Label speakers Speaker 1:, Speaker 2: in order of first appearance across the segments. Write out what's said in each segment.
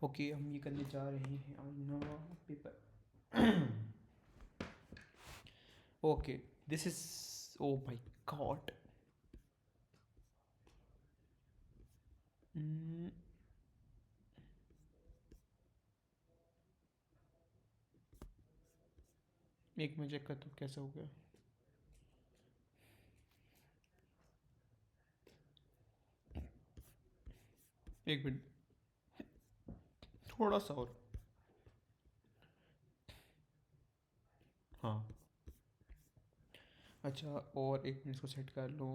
Speaker 1: Okay, हम ये करने जा रहे हैं नवा paper. Okay, this is, oh my God. एक मैं चेक करता हूँ कैसा हो गया. एक मिनट, थोड़ा सा और. हाँ, अच्छा, और एक मिनट इसको सेट कर लो.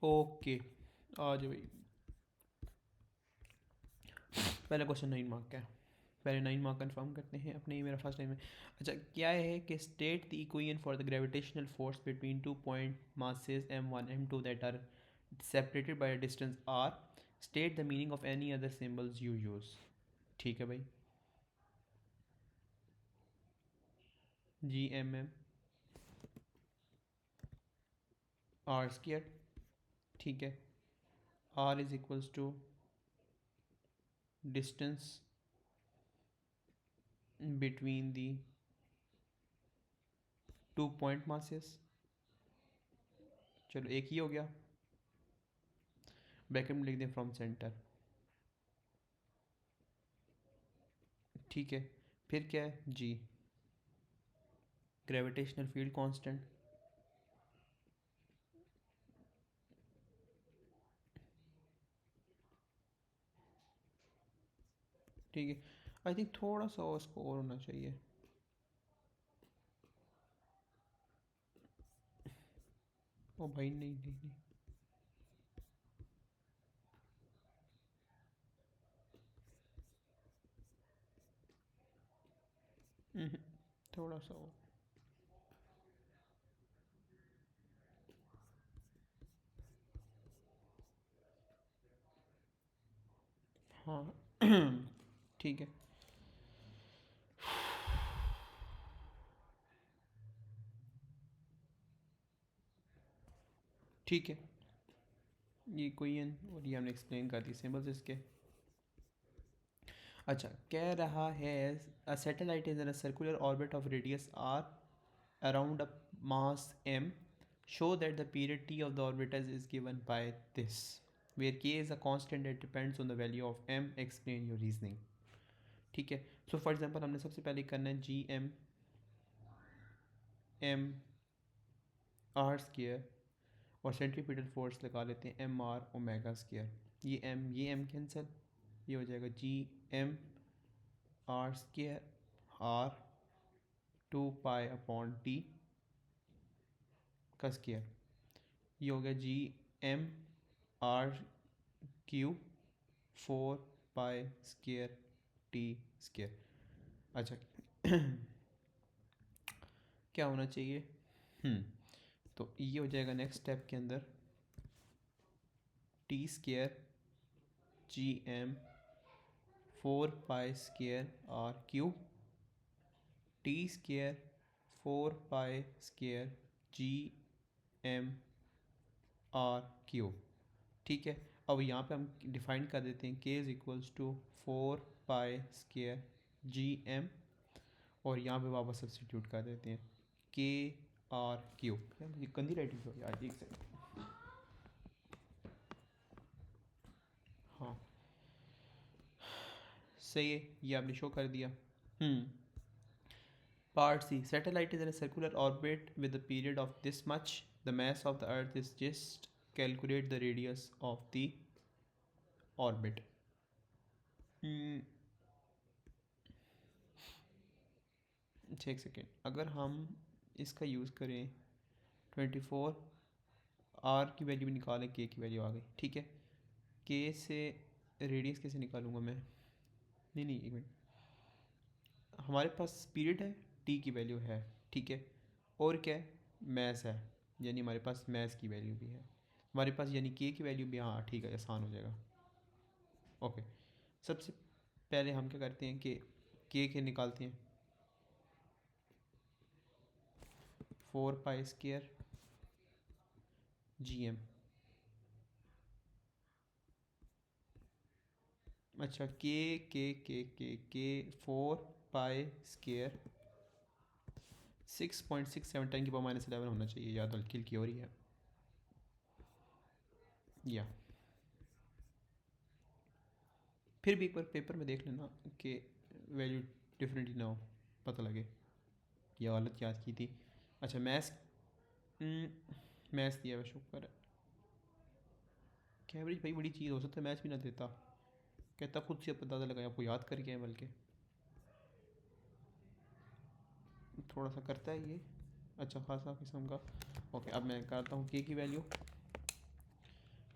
Speaker 1: ओके, आ जाओ भाई. पहला क्वेश्चन 9 मार्क का है. पहले 9 मार्क कंफर्म करते हैं अपने. ये मेरा फर्स्ट टाइम है. अच्छा, क्या है कि state the equation for the gravitational force between 2 point masses m1 m2 that are separated by a distance r. State the meaning of any other symbols you use. ठीक है भाई. g r square. ठीक है. r is equals to distance between the 2 point masses. चलो, एक ही हो गया. Bracket में लिख दें फ्रॉम सेंटर. ठीक है. फिर क्या है? जी, ग्रेविटेशनल फील्ड कांस्टेंट. ठीक है. आई थिंक थोड़ा सा और स्कोर होना चाहिए. ओ भाई, नहीं नहीं नहीं. हम्म, थोड़ा सा और. हाँ. ठीक है. ठीक है. ये कोई और ये हमने एक्सप्लेन कर दी सिंबल्स इसके. अच्छा, कह रहा है a satellite is in a circular orbit of radius r around a mass m. Show that the period t of the orbitals is given by this, where k is a constant that depends on the value of m. Explain your reasoning. ठीक है. So for example हमने सबसे पहले करना है g M r square और centripetal force लगा लेते हैं एम आर ओमेगा स्क्र. ये एम कैंसिल. ये हो जाएगा g M r square r 2 pi upon t का स्क्र. ये हो गया g M r cube 4 pi square t square. अच्छा. क्या होना चाहिए? तो ये हो जाएगा नेक्स्ट स्टेप के अंदर टी स्क्र जी M 4 pi square R cube T square 4 pi square G M R cube. ठीक है. अब यहाँ पे हम डिफाइन कर देते हैं k is equals to 4 pi square ji m और यहाँ पे वापस सब्सटीट्यूट कर देते हैं के आर क्यूब. ये गंदी राइटिंग हो यार, एक सेकंड. हाँ, सही है. ये आपने शो कर दिया. Part c. Satellite is in a circular orbit with a period of this much. The mass of the earth is just. Calculate the radius of the orbit. एक सेकेंड. अगर हम इसका यूज़ करें 24 की वैल्यू भी निकालें, के की वैल्यू आ गई. ठीक है. के से रेडियस कैसे निकालूंगा मैं? नहीं, एक मिनट. हमारे पास पीरियड है, टी की वैल्यू है. ठीक है. और क्या है? मैस है. यानी हमारे पास मैस की वैल्यू भी है हमारे पास, यानी के की वैल्यू भी. हाँ ठीक है, आसान हो जाएगा. ओके. सबसे पहले हम क्या करते हैं कि के निकालते हैं. 4 पाई स्क्र GM। अच्छा, के 4 पाई स्केयर 6.67 10 की पावर -11 होना चाहिए, याद हल्की हल्की हो रही है या फिर भी एक बार पेपर में देख लेना कि वैल्यू डिफरेंटली ना हो, पता लगे ये गलत याद की थी। अच्छा, मैथ्स दिया हुआ शुक्र है। कैवरेज भाई बड़ी चीज़ हो सकता है, मैथ्स भी ना देता, कहता खुद से अंदाज़ा लगाया, आपको याद करके है, बल्कि थोड़ा सा करता है ये अच्छा खासा किस्म का। ओके, अब मैं करता हूँ के की value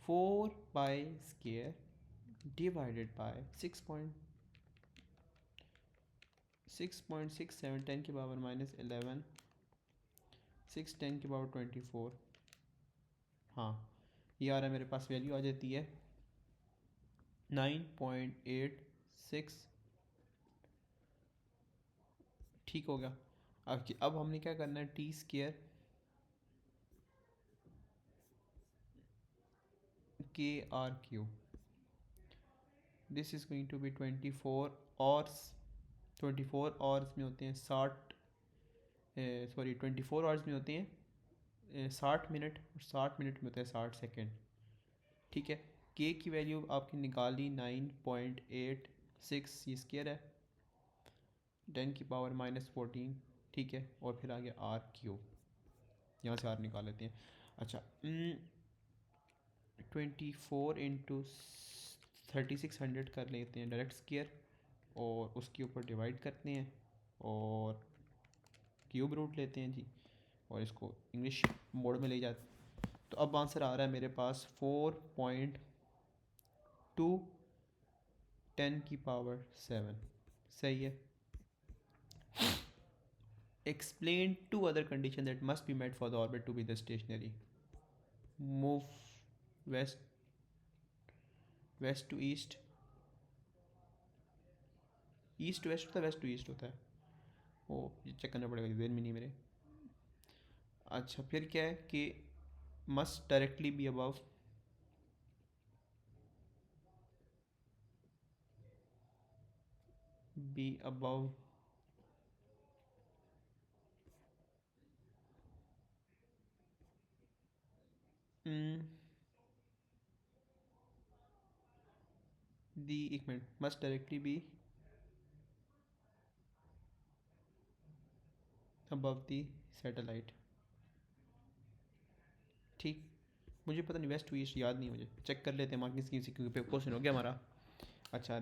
Speaker 1: 4 pi square divided by 6.67 10 की पावर -11 6 10 की पावर 24। हाँ, ये आ रहा है मेरे पास, वैल्यू आ जाती है 9.86। ठीक हो गया। अब हमने क्या करना है, t square k r cube, this is going to be 24 hours. 24 hours में होते हैं 60, सॉरी 24 आवर्स में होते हैं 60 मिनट, और 60 मिनट में होते हैं 60 सेकेंड। ठीक है, के की वैल्यू आपकी निकाली 9.86, ये स्केयर है 10 की पावर -14। ठीक है, और फिर आगे आर क्यू, यहाँ से आर निकाल लेते हैं। अच्छा, 24 × 3600 कर लेते हैं डायरेक्ट स्केयर, और उसके ऊपर डिवाइड करते हैं और क्यूब रूट लेते हैं जी, और इसको इंग्लिश मोड में ले जाते हैं। तो अब आंसर आ रहा है मेरे पास 4.2 10 की पावर 7। सही है। Explain two other condition that must be met for the orbit to be the stationary. Move west west to east, east west होता है, वेस्ट टू ईस्ट होता है, ओ ये चेक करना पड़ेगा, जेन में नहीं मेरे। अच्छा, फिर क्या है कि must directly be above, be above the, एक minute, must directly be above the satellite. ठीक, मुझे पता नहीं, वेस्ट टू ईस्ट याद नहीं, मुझे चेक कर लेते हैं मार्किंग स्कीम से, क्योंकि क्वेश्चन हो गया हमारा। अच्छा,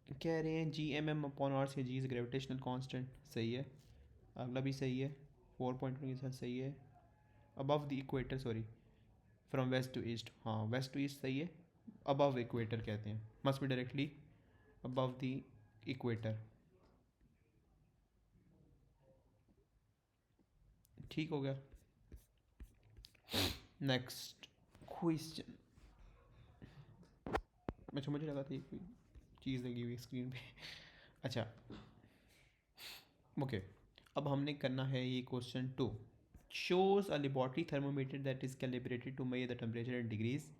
Speaker 1: कह रहे हैं G/m/r से जी इज़ ग्रेविटेशनल कांस्टेंट, सही है। अगला भी सही है, 4.1 के साथ सही है। Above the equator, sorry, from west to east, हाँ वेस्ट टू ईस्ट सही है। अबव इक्वेटर कहते हैं, must be directly above the equator. ठीक हो गया। Next question. अच्छा, मुझे लगा था कोई चीज़ लगी हुई स्क्रीन पे। अच्छा, ओके, अब हमने करना है ये question 2। Shows a laboratory thermometer that is calibrated to measure the temperature in degrees.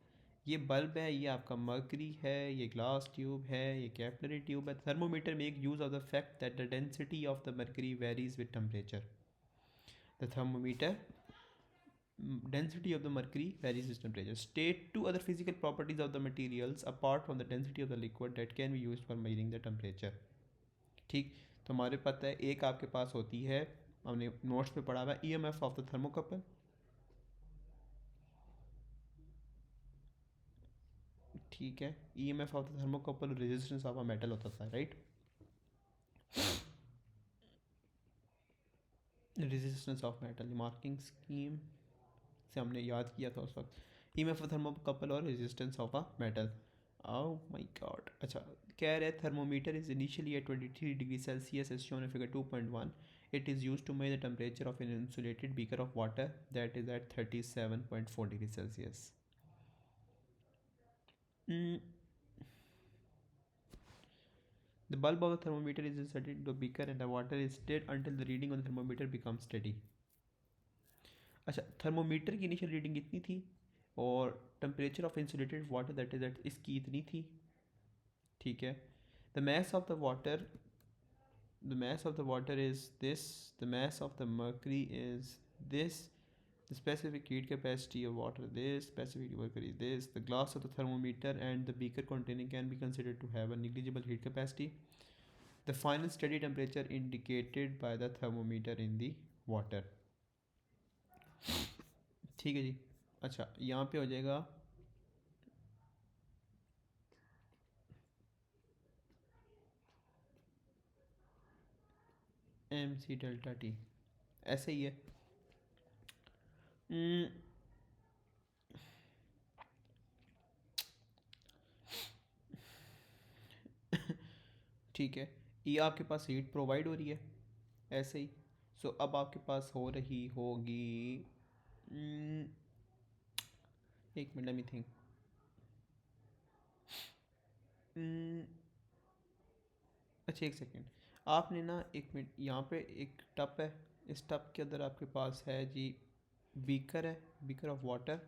Speaker 1: ये बल्ब है, ये आपका मर्करी है, ये ग्लास ट्यूब है, ये कैपिलरी ट्यूब है। Thermometer make use of the fact that the density of the mercury varies with temperature. The thermometer density of the mercury varies with temperature. State two other physical properties of the materials apart from the density of the liquid that can be used for measuring the temperature. ठीक, तो हमारे पता है एक आपके पास होती है, हमने नोट्स पे पढ़ा हुआ है, EMF ऑफ द थर्मोकपल। ठीक है, EMF of the thermocouple, resistance of a metal होता था, right. Resistance of metal marking scheme से हमने याद किया था उस वक्त, EMF ऑफ थर्मोकपल और resistance of a metal. Oh my God. अच्छा, कह रहे thermometer is initially at 23 degree Celsius as shown in figure 2.1। It is use to measure the temperature of an insulated beaker of water that is at 37.4 degree Celsius. The bulb of the thermometer is inserted into the beaker and the water is stirred until the reading on the thermometer becomes steady. अच्छा, thermometer की initial reading इतनी थी और temperature of insulated water that is that इसकी इतनी थी, ठीक है। The mass of the water the mass of the water is this, the mass of the mercury is this, the specific heat capacity of water this, specific mercury this, the glass of the thermometer and the beaker containing can be considered to have a negligible heat capacity, the final steady temperature indicated by the thermometer in the water। ठीक है जी। अच्छा, यहाँ पे हो जाएगा M c delta T, ऐसे ही है। हम्म, ठीक है, ये आपके पास हीट प्रोवाइड हो रही है ऐसे ही। सो अब आपके पास हो रही होगी, हम्म, एक मिनट लेट मी थिंक, अच्छा एक सेकेंड, आपने ना एक मिनट, यहाँ पे एक टप है, इस टप के अंदर आपके पास है जी बीकर है, बीकर ऑफ वाटर,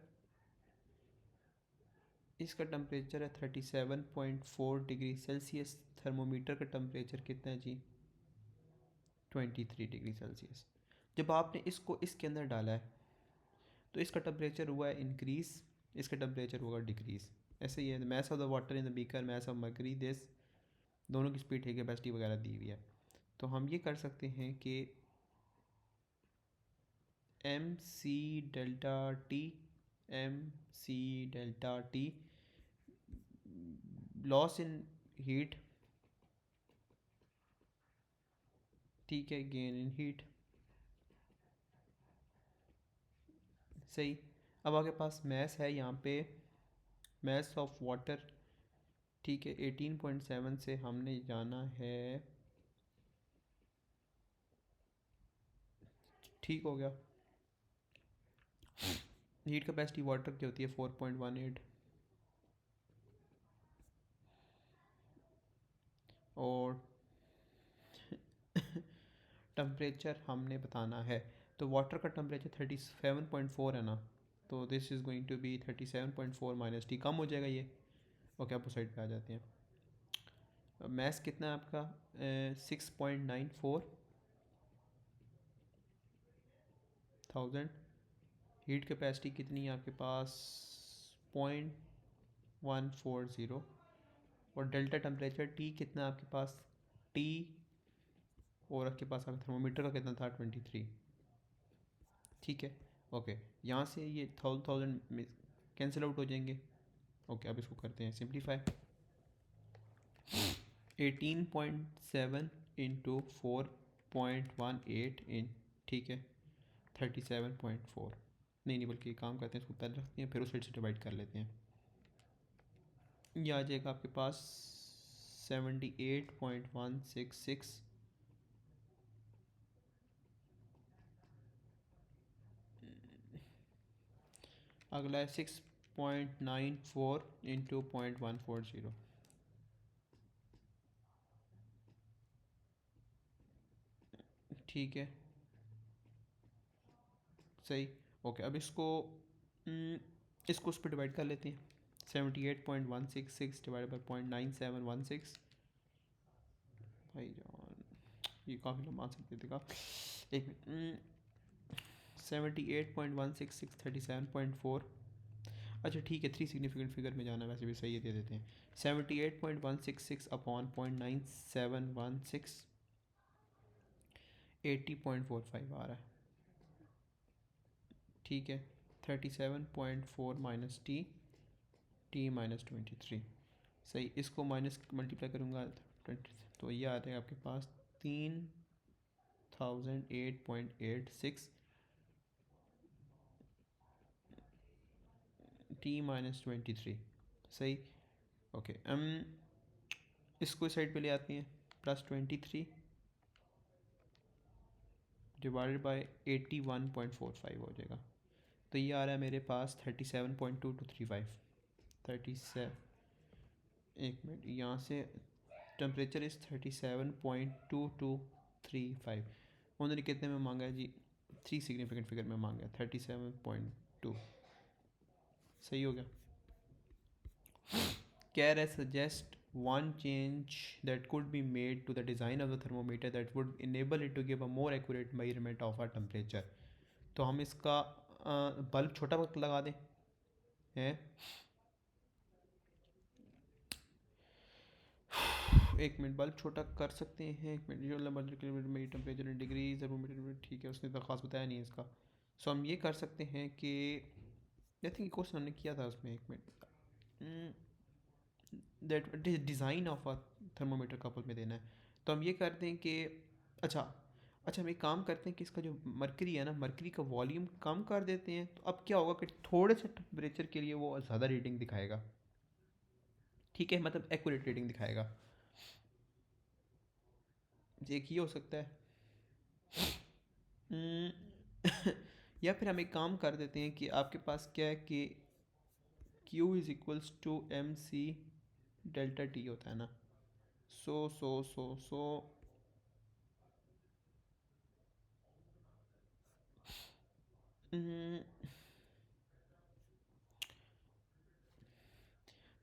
Speaker 1: इसका टेम्परेचर है 37.4 डिग्री सेल्सियस, थर्मोमीटर का टेम्परेचर कितना है जी 23 डिग्री सेल्सियस। जब आपने इसको इसके अंदर डाला है तो इसका टेम्परेचर हुआ है इंक्रीज़, इसका टेम्परेचर होगा डिक्रीज़, ऐसे ही है। Mess of the water in the beaker, mass of mercury this, दोनों की स्पीड है, कैपेसिटी वगैरह दी हुई है। तो हम ये कर सकते हैं कि m c delta t, m c delta t loss in heat, ठीक है, गेन इन हीट, सही। अब आपके पास मैस है यहाँ पे, मैस ऑफ वाटर, ठीक है, 18.7 से हमने जाना है, ठीक हो गया। हीट कैपेसिटी वाटर की होती है 4.18, और टेम्परेचर हमने बताना है, तो वाटर का टेम्परेचर 37.4 है ना, तो this is going to be 37.4 minus T, कम हो जाएगा ये। ओके, आप उस साइड पे आ जाते हैं। मैथ्स कितना है आपका 6.94 थाउजेंड, हीट कैपेसिटी कितनी है आपके पास 0.140, और डेल्टा टेम्परेचर टी कितना है आपके पास टी, और आपके पास आपका थर्मोमीटर का कितना था 23, ठीक है। ओके, यहाँ से ये थाउजेंड कैंसिल आउट हो जाएंगे। ओके, अब इसको करते हैं सिंप्लीफाई, 18.7 इंटू 4.18 इन, ठीक है, 37.4, नहीं नहीं, बल्कि काम करते हैं, इसको पहले रखते हैं फिर उस साइड से डिवाइड कर लेते हैं। ये आ जाएगा आपके पास 78.166, अगला है 6.94 इंटू 0.140, ठीक है, सही। ओके, अब इसको उस पर डिवाइड कर लेते हैं, 78.166 डिवाइड बाई 0.9716, भाई जान ये काफ़ी लंबा आंसर दे देगा, एक मिनट, 78.166 37.4, अच्छा ठीक है, 3 सिग्निफिकेंट फिगर में जाना वैसे भी सही है, दे देते हैं 78.166 अपॉन 0.9716, 80.45 आ रहा है, ठीक है। 37.4 माइनस टी, टी माइनस 23, सही। इसको माइनस मल्टीप्लाई करूँगा 20, तो ये आ जाएगा आपके पास 3008.86 टी माइनस 23, सही। ओके, इसको साइड पे ले आते हैं, +23 डिवाइडेड बाई 81.45 हो जाएगा, तो ये आ रहा है मेरे पास 37.2235, 37, एक मिनट, यहाँ से टेम्परेचर इज़ 37.2235, उन्होंने कितने में मांगा है जी 3 सिग्निफिकेंट फिगर में मांगा 37.2 सही हो गया। कह रहा है suggest one change that could be made to the design of the thermometer that would enable it to give a more accurate measurement of our temperature। तो हम इसका बल्ब छोटा लगा दें हैं। एक मिनट, बल्ब छोटा कर सकते हैं। एक मिनट, जो किलोमीटर में टेम्परेचर इन डिग्री थर्मोमीटर, ठीक है, उसने तो खास बताया नहीं इसका। सो हम ये कर सकते हैं कि आई थिंक क्वेश्चन हमने किया था उसमें, एक minute, that design of a thermometer couple में देना है। तो हम ये करते हैं कि अच्छा हम एक काम करते हैं कि इसका जो मरकरी है ना, मरकरी का वॉल्यूम कम कर देते हैं। तो अब क्या होगा कि थोड़े से टेम्परेचर के लिए वो ज़्यादा रीडिंग दिखाएगा, ठीक है, मतलब एक्यूरेट रीडिंग दिखाएगा। एक ये हो सकता है। या फिर हम एक काम कर देते हैं कि आपके पास क्या है कि Q is equals to M c delta t होता है ना। So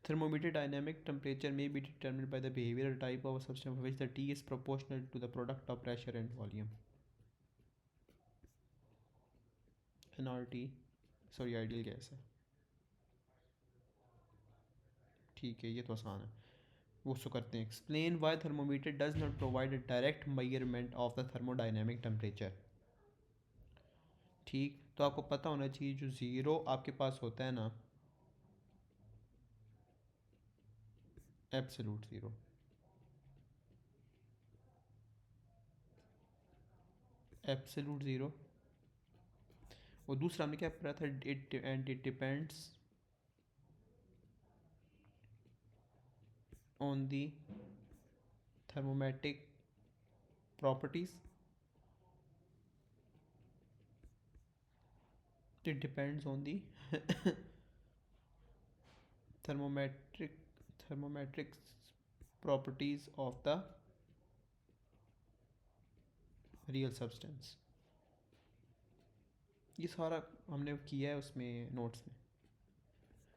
Speaker 1: thermometer dynamic temperature may be determined by the behavioral type of a substance for which the T is proportional to the product of pressure and volume। NRT sorry ideal gas है, ठीक है, ये तो आसान है। वो सो करते हैं, explain why thermometer does not provide a direct measurement of the thermodynamic temperature. ठीक, तो आपको पता होना चाहिए जो ज़ीरो आपके पास होता है ना, एब्सोल्यूट ज़ीरो, एब्सोल्यूट ज़ीरो। और दूसरा हमने क्या पढ़ा था, it depends on the thermometric properties, it depends on the thermometric thermometric properties of the real substance। ये सारा हमने किया है उसमें नोट्स में,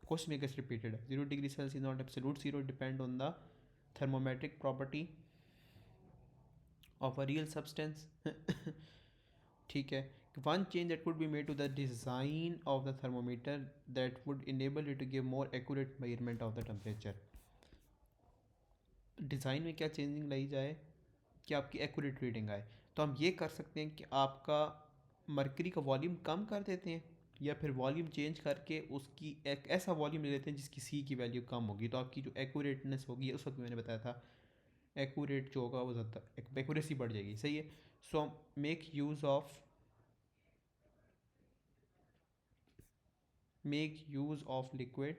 Speaker 1: क्वेश्चन में कैसे रिपीटेड है। 0 degree Celsius is not absolute zero, depend on the thermometric property of a real substance। ठीक है, one change that could be made to the design of the thermometer that would enable it to give more accurate measurement of the temperature। Design में क्या changing लाई जाए कि आपकी accurate reading आए। तो हम ये कर सकते हैं कि आपका मरकरी का वॉल्यूम कम कर देते हैं, या फिर वॉल्यूम चेंज करके उसकी एक ऐसा वॉल्यूम ले लेते हैं जिसकी सी की वैल्यू कम होगी। तो आपकी जो एक्यूरेटनेस होगी, उस वक्त मैंने बताया था एक्यूरेट जो होगा वो ज़्यादा एक्यूरेसी बढ़ जाएगी, सही है। So make use of liquid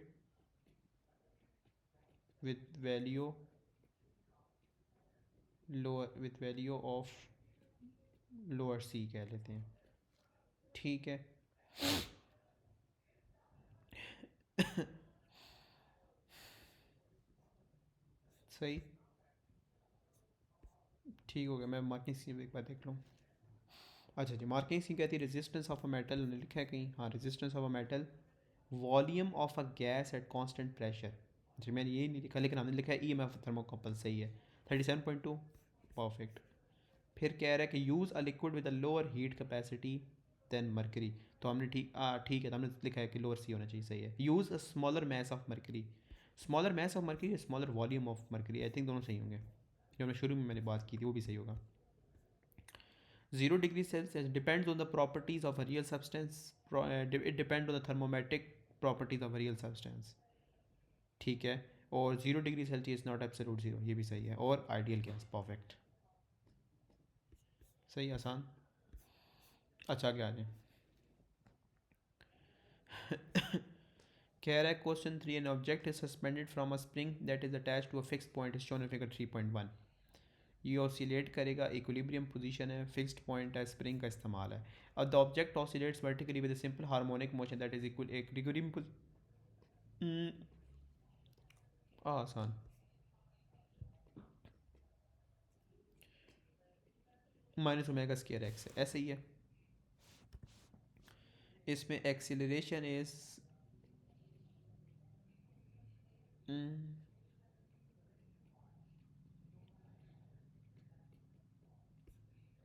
Speaker 1: with value of lower C कह लेते हैं, ठीक है। सही, ठीक हो गया। मैं मार्किंग स्कीम एक बार देख लूँ। अच्छा जी, मार्किंग स्कीम कहती है रेजिस्टेंस ऑफ अ मेटल, लिखा है कहीं, हाँ, resistance of a metal, volume of a gas at constant pressure. जी मैंने ये नहीं लिखा, लेकिन हमने लिखा है ई एम एफ थर्मोकपल, सही है। 37.2 परफेक्ट। फिर कह रहा है कि use a liquid with a lower heat capacity than mercury. तो हमने ठीक है, तो हमने लिखा है कि लोअर सी होना चाहिए, सही है। Use a smaller mass of mercury, smaller mass of mercury, smaller volume of mercury, I think दोनों सही होंगे। जो हमने शुरू में मैंने बात की थी वो भी सही होगा। 0 degree Celsius depends on the properties of a real substance, it depends on the thermometric properties of a real substance, ठीक है। और 0 degree Celsius not absolute zero, ये भी सही है। और आइडियल गैस, परफेक्ट, सही, आसान। अच्छा, आगे आ जाए। कह रहा है question 3, an object is suspended from a spring that is attach to a fixed point is shown in figure 3.1। ये ऑसिलेट करेगा, इक्विलिब्रियम पोजीशन है, फिक्स्ड पॉइंट है, स्प्रिंग का इस्तेमाल है। और the object oscillates vertically with simple harmonic motion that is equal equilibrium. आसान, minus omega square x है, ऐसे ही है। इसमें acceleration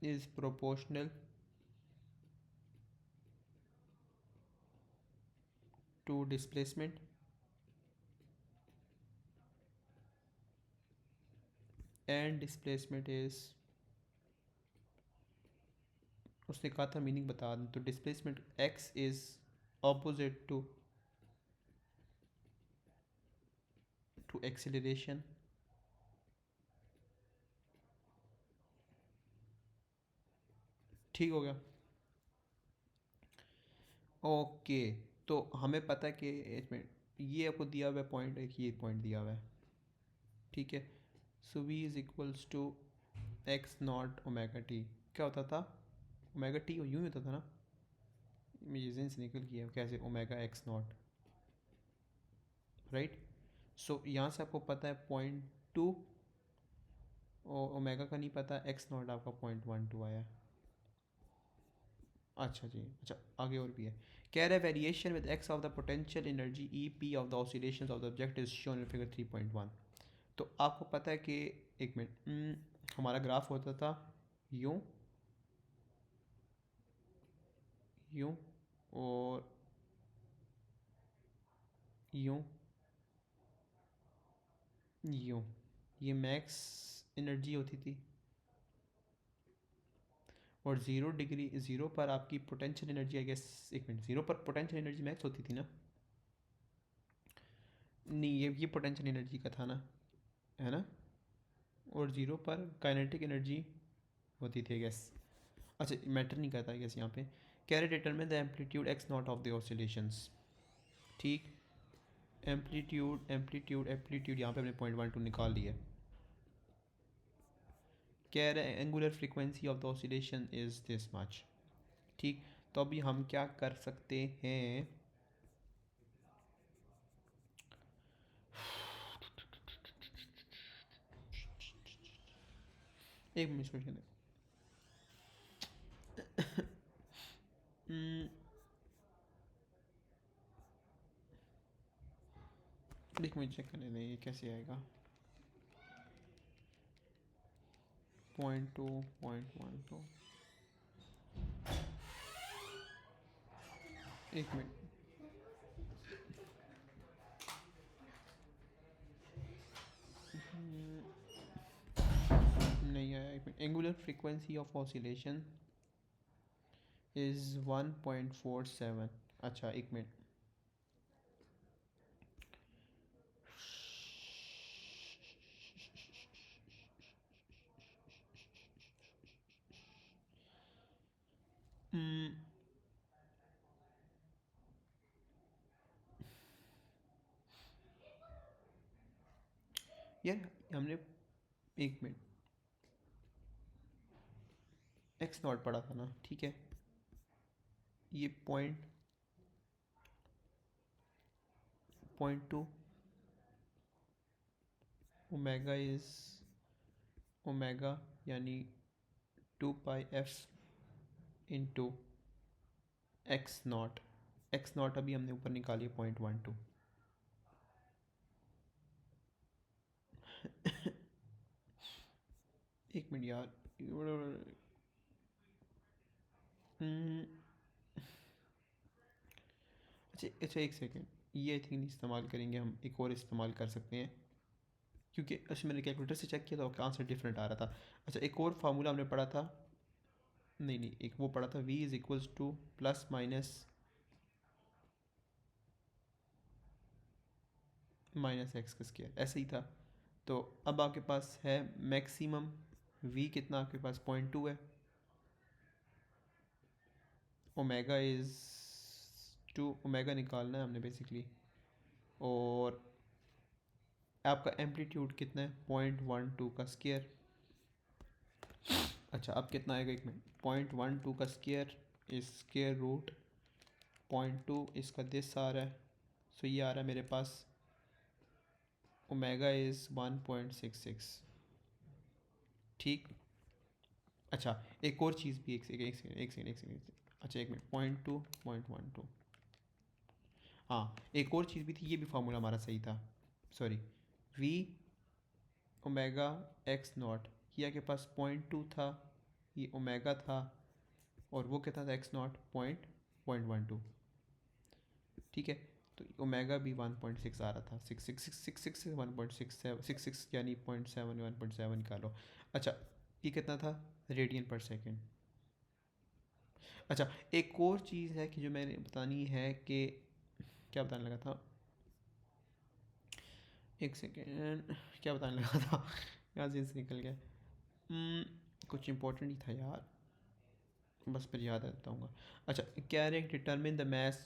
Speaker 1: is proportional to displacement and displacement is, उसने कहा था मीनिंग बता दें, तो displacement x is opposite to acceleration. ठीक हो गया। ओके, तो हमें पता है कि इसमें ये आपको दिया हुआ है पॉइंट, एक ये पॉइंट दिया हुआ है, ठीक है। So v is equals to x naught omega t. क्या होता था? ओमेगा टी यूँ ही होता था ना, मुझे जिन से निकल गया कैसे, ओमेगा एक्स नॉट, राइट। सो यहाँ से आपको पता है 0.2, ओमेगा का नहीं पता, एक्स नॉट आपका 0.12 आया। अच्छा जी, अच्छा आगे और भी है। कह रहा है variation with x of the potential energy E P of the oscillation of the object is shown in figure 3.1। तो आपको पता है कि, एक मिनट, हमारा ग्राफ होता था यूँ यूँ और यूँ यूँ, ये मैक्स एनर्जी होती थी, और 0 डिग्री 0 पर आपकी पोटेंशियल एनर्जी, आई गेस, एक मिनट, 0 पर पोटेंशियल एनर्जी मैक्स होती थी ना? नहीं, ये पोटेंशियल एनर्जी का था ना, है ना? और 0 पर काइनेटिक एनर्जी होती थी, आई गेस। अच्छा, मैटर नहीं करता, आई गेस। यहाँ पे कह रहे determine the amplitude x not of the oscillations, ठीक। एम्पलीट्यूड एम्पलीट्यूड एम्पलीट्यूड यहाँ पे हमने 0.12 निकाल लिया। कह रहे हैं angular frequency of the oscillation is this much, ठीक। तो अभी हम क्या कर सकते हैं, एक मिनट सोचने दें। देख, मुझे चेक करने दें ये कैसे आएगा। 0.2 0.12, एक मिनट, नहीं आया, एक minute. Angular frequency of oscillation is 1.47। अच्छा, एक मिनट। हम्म, यार हमने, एक मिनट, एक्स नॉट पढ़ा था ना, ठीक है। ये 0.2 ओमेगा इज़, ओमेगा यानी 2 pi into x not. X not अभी हमने ऊपर निकाली 0.12। एक मिनट यार, हम्म, अच्छा अच्छा, एक सेकेंड, ये आई थिंक नहीं इस्तेमाल करेंगे हम, एक और इस्तेमाल कर सकते हैं, क्योंकि अच्छा मैंने कैलकुलेटर से चेक किया था, आंसर डिफरेंट आ रहा था। अच्छा, एक और फार्मूला हमने पढ़ा था, नहीं नहीं, एक वो पढ़ा था, v is equals two plus minus x का स्केयर, ऐसे ही था। तो अब आपके पास है मैक्सिमम v कितना, आपके पास 0.2 है, ओमेगा इज़ 2, ओमेगा निकालना है हमने बेसिकली, और आपका एम्पलीट्यूड कितना है, 0.12 का स्केयर। अच्छा, अब कितना आएगा, एक मिनट, 0.12 का स्केयर इज स्केयर रूट 0.2, इसका दिस आ रहा है, सो ये आ रहा है मेरे पास, ओमेगा इज़ 1.66, ठीक। अच्छा, एक और चीज़ भी, एक सेकेंड एक सेकेंड एक सेकेंड एक सेकेंड, अच्छा एक मिनट, 0.2 0.12। हाँ एक और चीज़ भी थी, ये भी फार्मूला हमारा सही था, sorry, v omega x naught, ये के पास 0.2 था, ये ओमेगा था, और वो कितना था एक्स नॉट, 0.12। ठीक है, तो ओमेगा भी 1.6 आ रहा था, 6 1.67 यानी 0.7 1.7 निकालो। अच्छा ये कितना था, रेडियन पर सेकेंड। अच्छा एक और चीज़ है कि जो मैंने बतानी है कि क्या बताने लगा था, एक सेकेंड, क्या बताने लगा था यहाँ से निकल गया। कुछ इंपॉर्टेंट ही था यार, बस फिर याद आता हूँ। अच्छा कह रहे हैं determine the mass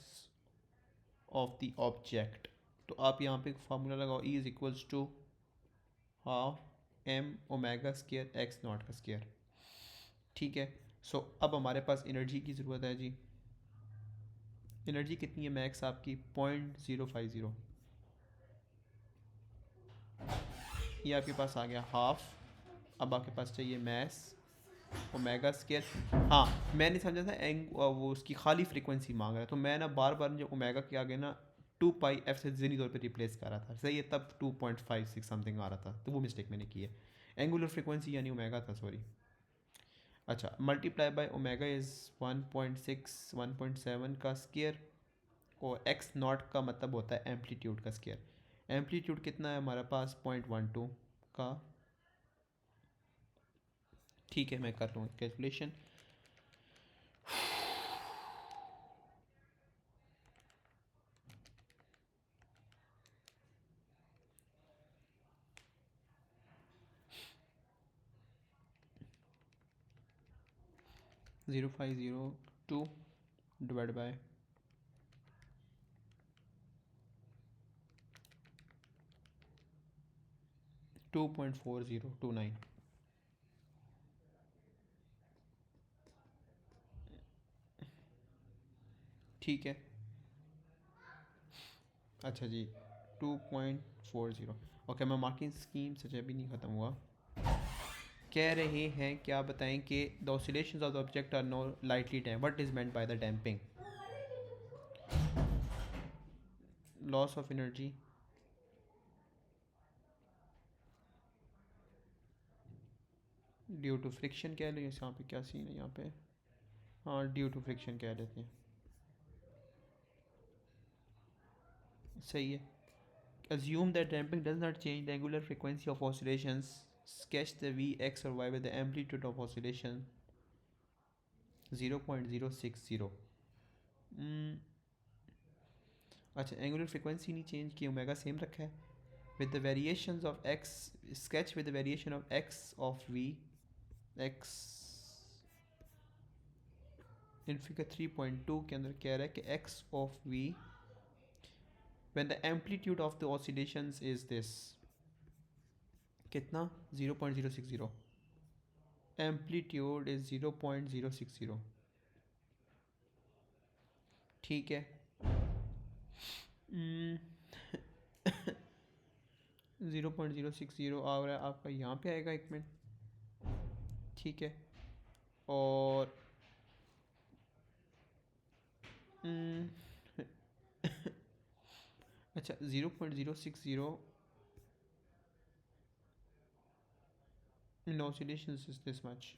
Speaker 1: of the object, तो आप यहाँ पे फार्मूला लगाओ, e is equals to half m omega square x naught का स्केयर। ठीक है, सो अब हमारे पास एनर्जी की ज़रूरत है जी। एनर्जी कितनी है मैक्स आपकी, 0.050, ये आपके पास आ गया हाफ। अब आपके पास चाहिए मैस ओमेगा स्केयर। हाँ मैंने समझा था वो उसकी खाली फ्रीक्वेंसी मांग रहा है, तो मैं ना बार बार जो ओमेगा के आगे ना 2 पाई एफ से ज़हनी तौर पे रिप्लेस कर रहा था, सही है, तब 2.56 समथिंग आ रहा था, तो वो मिस्टेक मैंने की है। एंगुलर फ्रीक्वेंसी यानी ओमेगा था, सॉरी। अच्छा मल्टीप्लाई बाय ओमेगा इज़ 1.6 1.7 का स्केयर, और एक्स नॉट का मतलब होता है एम्पलीट्यूड का स्केयर। एम्पलीट्यूड कितना है हमारे पास, 0.12 का। ठीक है मैं कर लूँ कैलकुलेशन। 0502 divide by 2.4029। ठीक है, अच्छा जी 2.40। ओके मैं मार्किंग स्कीम से अभी नहीं ख़त्म हुआ। कह रहे हैं क्या बताएं कि the oscillations of the object are no lightly damp, what is meant by the damping, loss of energy, due to friction कह लो, यहाँ पे क्या सीन है यहाँ पे, हाँ ड्यू टू फ्रिक्शन कह लेते हैं, सही है। Assume that damping does not change the angular frequency of oscillations. Sketch the v, x और y with the amplitude of oscillation 0.060। अच्छा एंगुलर फ्रीक्वेंसी नहीं चेंज की, ओमेगा सेम रखा है। With the variations of x, sketch with the variation of x of v, x in figure 3.2 के अंदर कह रहा है कि x of v when the amplitude of the oscillations is this, कितना 0.060, एम्पलीट्यूड इज 0.060। ठीक है 0.060 आ रहा है आपका यहाँ पे आएगा, एक मिनट। ठीक है और अच्छा 0.060 इन ऑसिलेशंस इज दिस मच,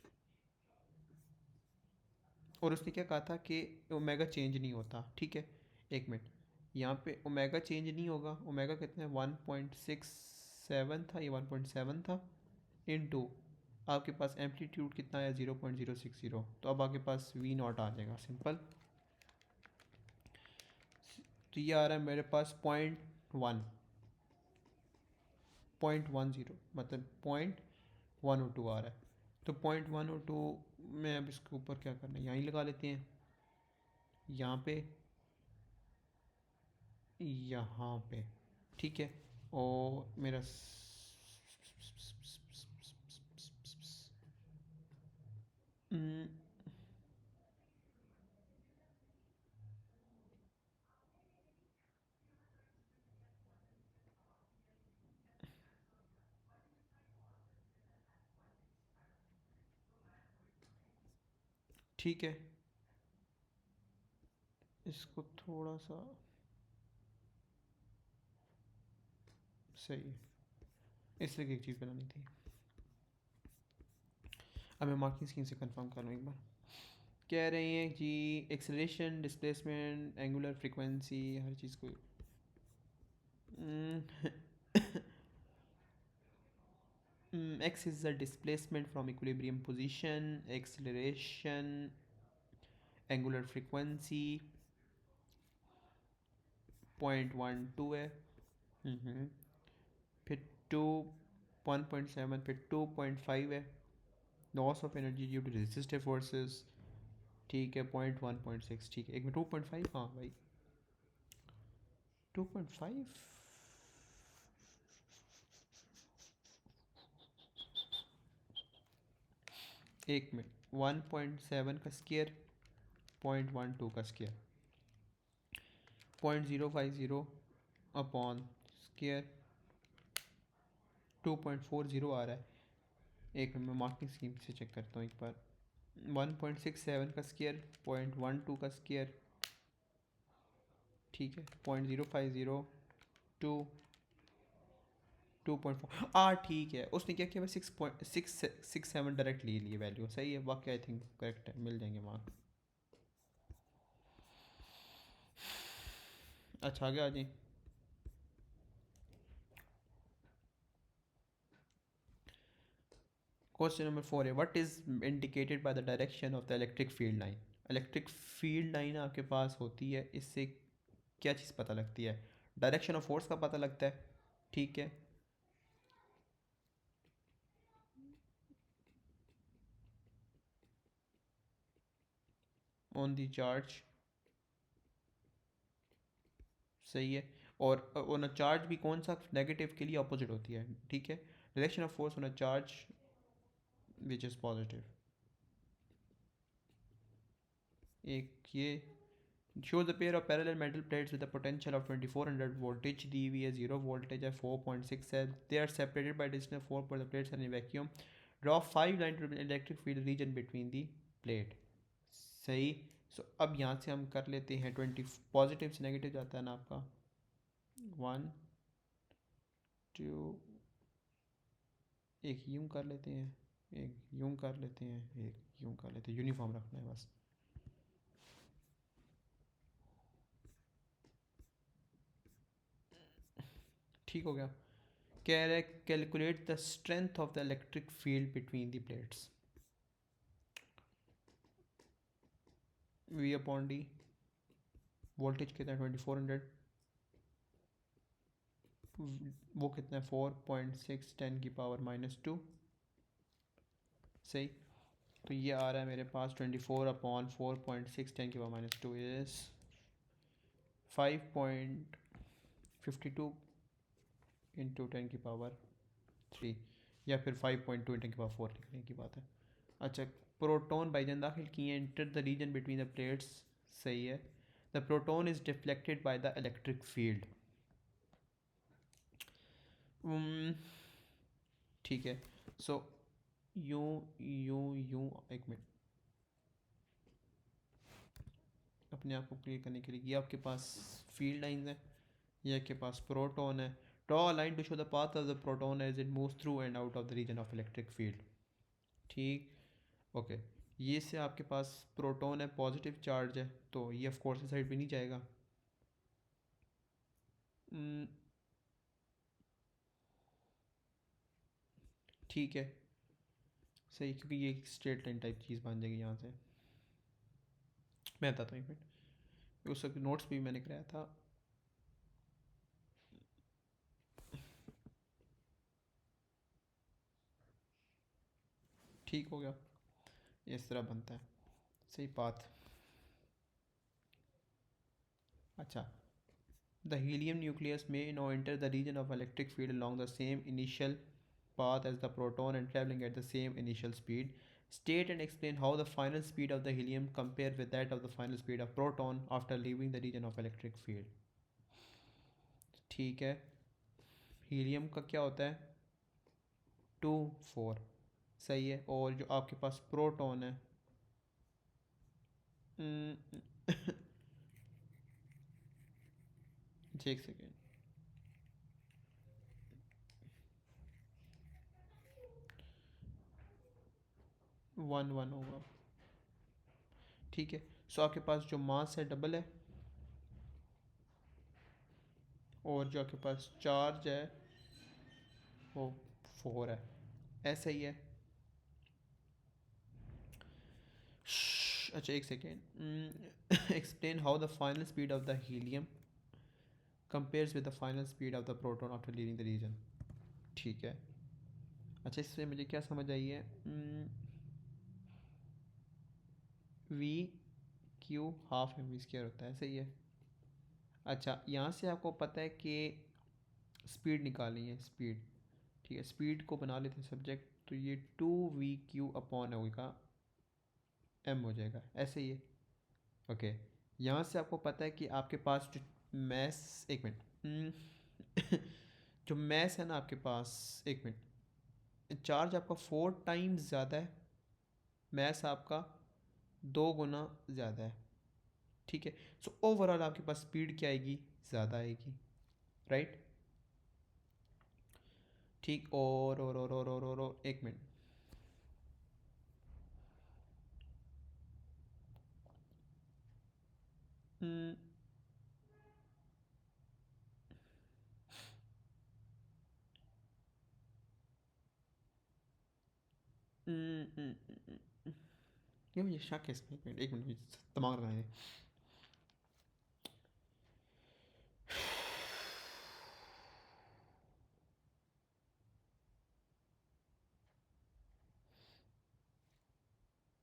Speaker 1: और उसने क्या कहा था कि ओमेगा चेंज नहीं होता। ठीक है एक मिनट, यहाँ पे ओमेगा चेंज नहीं होगा, ओमेगा कितना है 1.67 था, ये 1.7 था, इन टू आपके पास एम्पलीट्यूड कितना है 0.060, तो अब आपके पास वी नॉट आ जाएगा सिंपल। तो ये आ रहा है मेरे पास 0.10 मतलब 0.102 आ रहा है। तो 0.102 में अब इसके ऊपर क्या करना है, यहाँ ही लगा लेते हैं, यहाँ पे, यहाँ पे। ठीक है और मेरा ठीक है इसको थोड़ा सा सही है, इस तरह की एक चीज़ बनानी थी। अब मैं मार्किंग स्कीम से कंफर्म कर लूँ एक बार। कह रहे हैं जी एक्सेलरेशन, डिस्प्लेसमेंट, एंगुलर फ्रीक्वेंसी, हर चीज़ को x is the displacement from equilibrium position, acceleration, angular frequency 0.12 है। फिर 2 1.7, फिर 2.5 है। Loss of energy due to resistive forces, ठीक है 0.1.6, ठीक है एक में 2.5, हाँ भाई 2.5 एक में 1.7 का स्केयर, 0.12 का स्केयर, 0.050 अपॉन स्केयर 2.40 आ रहा है। एक मिनट मैं मार्किंग स्कीम से चेक करता हूँ एक बार। 1.67 का स्केयर, 0.12 का स्केयर, ठीक है 0.050 टू 2.4, ठीक है उसने क्या किया, 6.667 डायरेक्ट ले लिए वैल्यू, सही है वाकई, आई थिंक करेक्ट है, मिल जाएंगे मार्क। अच्छा आगे आ जाए। क्वेश्चन नंबर 4 है, what is indicated by the direction of the electric field line. Electric field line आपके पास होती है, इससे क्या चीज़ पता लगती है, डायरेक्शन ऑफ फोर्स का पता लगता है, ठीक है। ऑन दी चार्ज, सही है। और ऑन अ चार्ज भी कौन सा नेगेटिव के लिए अपोजिट होती है, ठीक है। Direction of force on a charge which is positive, एक ये shows a pair of parallel metal plates with a potential of 2400 voltage, dV is 0 voltage at 4.6 है, they are separated by distance 4 पर the plates are in vacuum, draw 5 line to the electric field region between the plate, सही। सो अब यहाँ से हम कर लेते हैं 20, पॉजिटिव से नेगेटिव जाता है ना आपका, 1 2, एक यूं कर लेते हैं, एक यूं कर लेते हैं, एक यूं कर लेते हैं, यूनिफॉर्म रखना है बस। ठीक हो गया। कह रहे calculate the strength of the electric field between the plates, v upon d, voltage कितना है 2400, वो कितना है 4.6 10 की पावर -2, सही। तो ये आ रहा है मेरे पास 24/4.6 10 की पावर -2 इज 5.52 इंटू 10 की पावर 3, या फिर 5.2 10 की पावर 4 लिखने की बात है। अच्छा, प्रोटॉन बाईजान दाखिल किए, enter the region between the plates, सही है। The proton is deflected by the electric field, ठीक है। सो यूं यूं यूं, एक मिनट अपने आप को क्लियर करने के लिए, ये आपके पास फील्ड लाइंस है, ये आपके पास प्रोटॉन है। Draw a line to show the path of the proton as it moves through and out of the region of electric field, ठीक, ओके। ये से आपके पास प्रोटॉन है, पॉजिटिव चार्ज है, तो ये ऑफ कोर्स इस साइड पे नहीं जाएगा। ठीक है, सही, क्योंकि ये एक स्ट्रेट लाइन टाइप चीज़ बन जाएगी यहाँ से। मैं बताता हूँ एक मिनट, उस वक्त नोट्स भी मैंने कराया था। ठीक हो गया, इस तरह बनता है, सही पाथ। अच्छा, द हीलियम न्यूक्लियस में now enter the region of electric field along the same initial path as the proton and traveling at the same initial speed. State and explain how the final speed of the helium compare with that of the final speed of proton after leaving the region of electric field. ठीक है, helium का क्या होता है 2 4, सही है। और जो आपके पास प्रोटॉन है एक सेकेंड, 1 1 होगा, ठीक है। सो आपके पास जो मास है डबल है, और जो आपके पास चार्ज है वो 4 है, ऐसा ही है। अच्छा एक second, explain how the final speed of the helium compares with the final speed of the proton after leaving the region, ठीक है। अच्छा इससे मुझे क्या समझ आई है, v q half m v square होता है, सही है। अच्छा यहाँ से आपको पता है कि स्पीड निकालनी है, स्पीड, ठीक है। स्पीड को बना लेते हैं सब्जेक्ट, तो ये 2 v क्यू अपॉन होगा एम हो जाएगा, ऐसे ही है, ओके। यहाँ से आपको पता है कि आपके पास जो मैस, एक मिनट, जो मैस है ना आपके पास, एक मिनट, चार्ज आपका 4 टाइम्स ज़्यादा है, मैस आपका 2 गुना ज़्यादा है, ठीक है। सो ओवरऑल आपके पास स्पीड क्या आएगी, ज़्यादा आएगी, राइट, ठीक। और एक मिनट, हम्म, हम्म, हम्म, हम्म, ये मुझे शक है इसमें, एक मिनट मुझे दिमाग लगाने दे।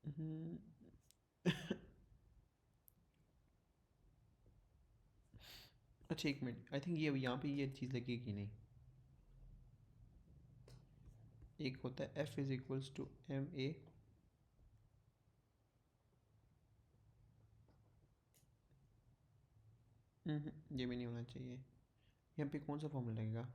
Speaker 1: हम्म, अच्छा एक मिनट, आई थिंक ये यहाँ पे ये चीज़ लगेगी नहीं। एक होता है f is equals to m a, ये भी नहीं होना चाहिए। यहाँ पे कौन सा फॉर्मूला लगेगा,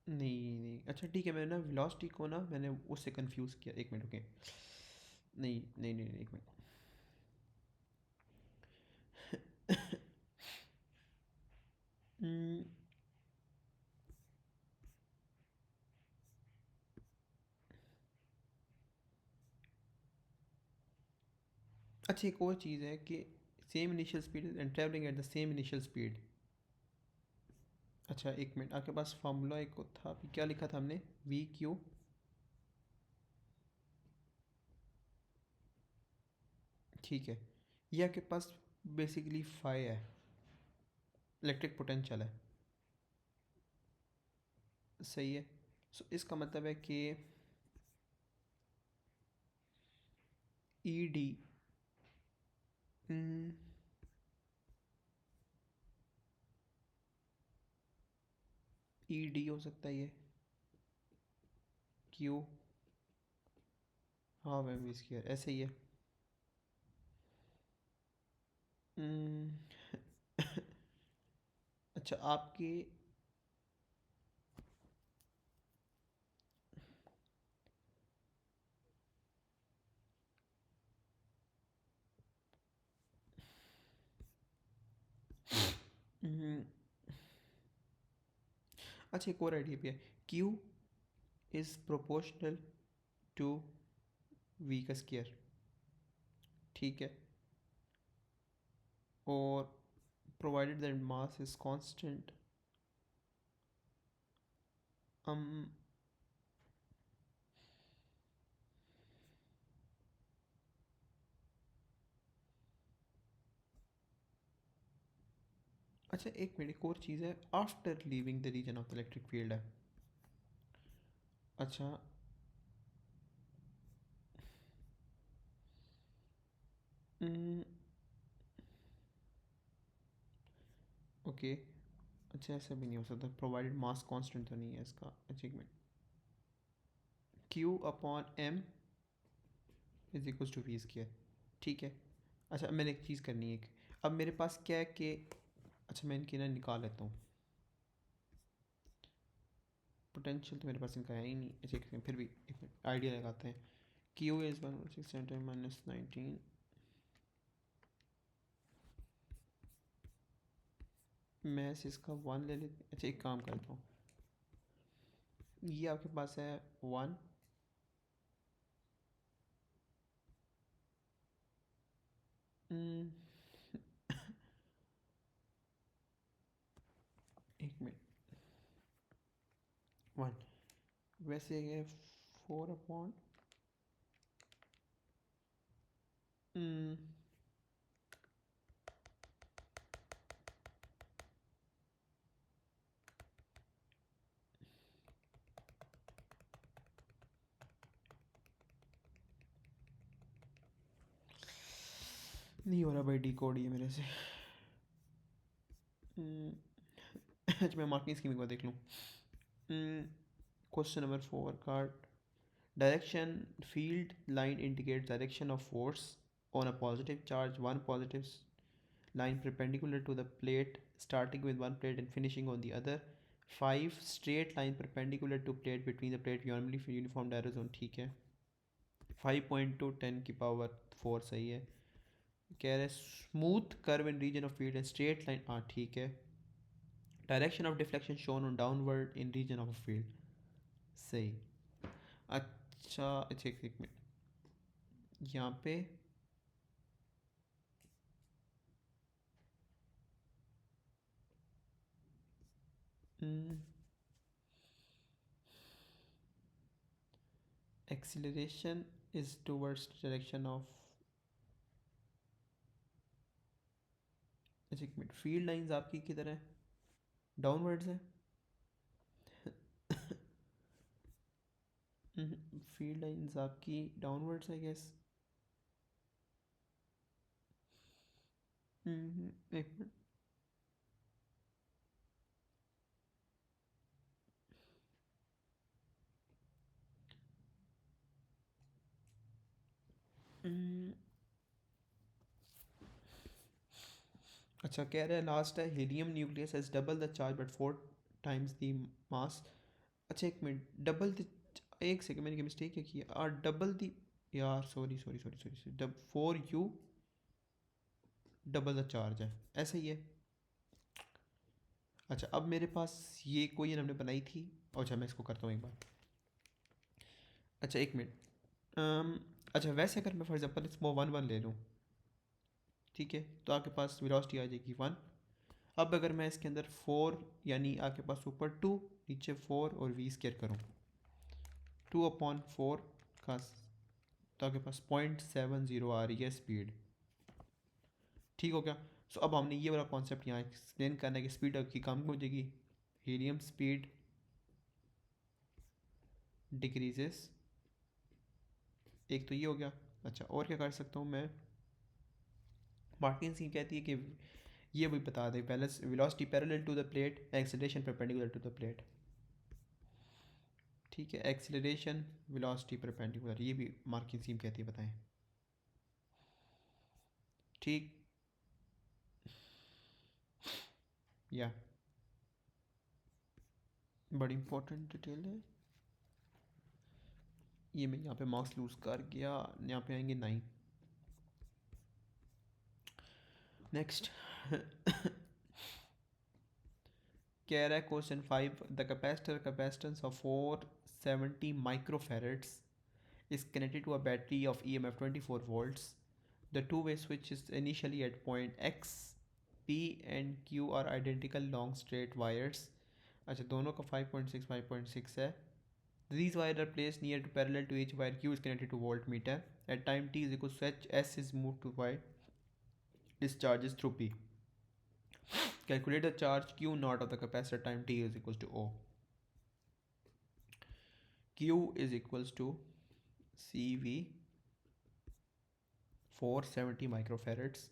Speaker 1: नहीं नहीं, अच्छा ठीक है, मैंने ना वेलोसिटी को ना मैंने उससे कंफ्यूज किया, एक मिनट ओके, नहीं नहीं नहीं, नहीं एक मिनट, हम्म, अच्छा एक और चीज़ है कि same initial speed and travelling at the same initial speed. अच्छा एक मिनट, आपके पास फार्मूला एक था, अभी क्या लिखा था हमने, वी क्यू, ठीक है। ये आपके पास बेसिकली फाई है, इलेक्ट्रिक पोटेंशियल है, सही है। सो इसका मतलब है कि ई डी, ई डी हो सकता है ये, क्यू, हाँ मैम वी स्क्वायर, ऐसे ही है। हम्म, अच्छा आपकी, हम्म, अच्छा एक और आइडिया भी है, q is proportional to v का स्क्वायर, ठीक है। और provided that mass is constant, हम, अच्छा एक मिनट, एक और चीज़ है, after leaving the region of the electric field है, अच्छा, ओके, अच्छा ऐसा भी नहीं हो सकता, प्रोवाइडेड मास कांस्टेंट तो नहीं है इसका, अच्छा एक minute, q upon m is equal to v square, ठीक है। अच्छा मैंने एक चीज़ करनी है, एक, अब मेरे पास क्या है कि, अच्छा मैं इनकी ना निकाल लेता हूँ, पोटेंशियल तो मेरे पास इनका है ही नहीं, अच्छा एक सेकंड, फिर भी एक मिनट आइडिया लगाते हैं क्यू इज़ 116 माइनस 19। मैं इसका 1 ले लेती। अच्छा एक काम करता हूँ, ये आपके पास है 1, एक मिनट, 1, वैसे ये 4 अपॉन नहीं हो रहा भाई, डी कोड ये मेरे से। अच्छा मैं मार्किंग स्कीम एक बार देख लूँ। क्वेश्चन नंबर 4 का direction field line indicates direction of force on a positive charge, one positive line perpendicular to the plate starting with one plate and finishing on the other, 5 straight line perpendicular to plate between the plate uniformly uniform arrow zone। ठीक है, 5.2 10 की power 4 सही है। कह रहे smooth curve in region of field and straight line, हाँ ठीक है। Direction of deflection shown on downward in region of field, सही। अच्छा एक मिनट, यहाँ पे acceleration is towards direction of, अच्छा एक मिनट, फील्ड लाइंस आपकी किधर है, डाउनवर्ड्स है। फील्ड लाइंस आपकी डाउनवर्ड्स है गैस। एक मिनट, अच्छा कह रहे हैं लास्ट है helium nucleus has double the charge but 4 times the mass. अच्छा एक मिनट, डबल द, एक सेकंड मैंने मिस्टेक क्या किया, और डबल द, यार sorry sorry sorry sorry, dub 4u double the charge है, ऐसा ही है। अच्छा अब मेरे पास ये कोई हमने बनाई थी, अच्छा मैं इसको करता हूँ एक बार। अच्छा एक मिनट, अच्छा वैसे अगर मैं फॉर एग्जांपल इसको 1 1 ले लूँ, ठीक है, तो आपके पास वेलोसिटी आ जाएगी 1। अब अगर मैं इसके अंदर 4 यानी आपके पास ऊपर 2 नीचे 4 और वी स्केयर करूँ, 2/4 का, तो आपके पास 0.70 आ रही है स्पीड, ठीक हो गया। सो अब हमने ये वाला कॉन्सेप्ट यहाँ एक्सप्लेन करना है कि स्पीड की कम हो जाएगी, हीलियम स्पीड डिक्रीजेस, एक तो ये हो गया। अच्छा और क्या कर सकता हूँ मैं, मार्टिन सी कहती है कि ये भी बता दें, पहले velocity parallel to the plate, acceleration perpendicular to the plate, ठीक है, एक्सेलरेशन वेलोसिटी परपेंडिकुलर, ये भी मार्किंग स्कीम कहती है, बताएं। ठीक, या बड़ी इंपॉर्टेंट डिटेल है ये। मैं यहाँ पे मार्क्स लूज कर गया, यहाँ पे आएंगे 9। नेक्स्ट कह रहा है question 5, the capacitor capacitance of 470 माइक्रोफेरेड्स is connected to a battery of EMF 24 volts. The two-way switch is initially at point X. P and Q are identical long straight wires. अच्छा दोनों का 5.6 5.6 है। These wires are placed near to parallel to each wire. Q is connected to voltmeter. At time t is equal to H, S is moved to Y. Discharges through P. Calculate the charge Q naught of the capacitor time t is equals to O. Q is equals to CV 470 माइक्रोफेरेड्स,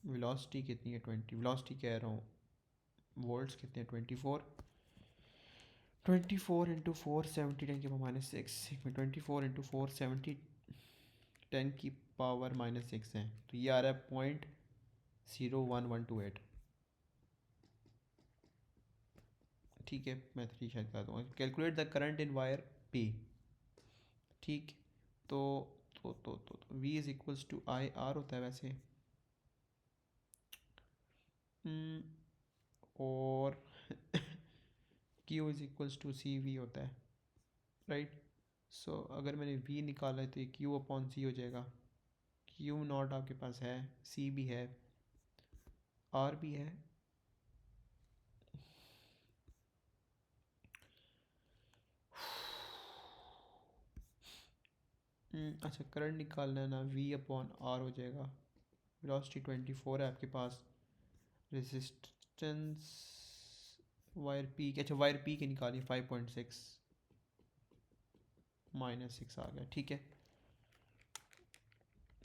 Speaker 1: velocity कितनी है 20, velocity कह रहा हूँ, volts कितने हैं 24, 24 into 470 10 की power -6, 24 into 470 10 की power -6 है, तो ये आ रहा है 0.01128, ठीक है, मैं 3 शायद बता दूँगा। Calculate the current in wire p. ठीक, तो v is equals to I R होता है वैसे। और q is equals to c v होता है, राइट। सो अगर मैंने वी निकाला है तो ये क्यू अपॉन सी हो जाएगा। क्यू नॉट आपके पास है, सी भी है, आर भी है। अच्छा, करंट निकालना है ना, वी अपॉन आर हो जाएगा। वेलोसिटी 24 है आपके पास। रेजिस्टेंस वायर पी के, अच्छा वायर पी के निकालिए, 5.6 -6 आ गया, ठीक है।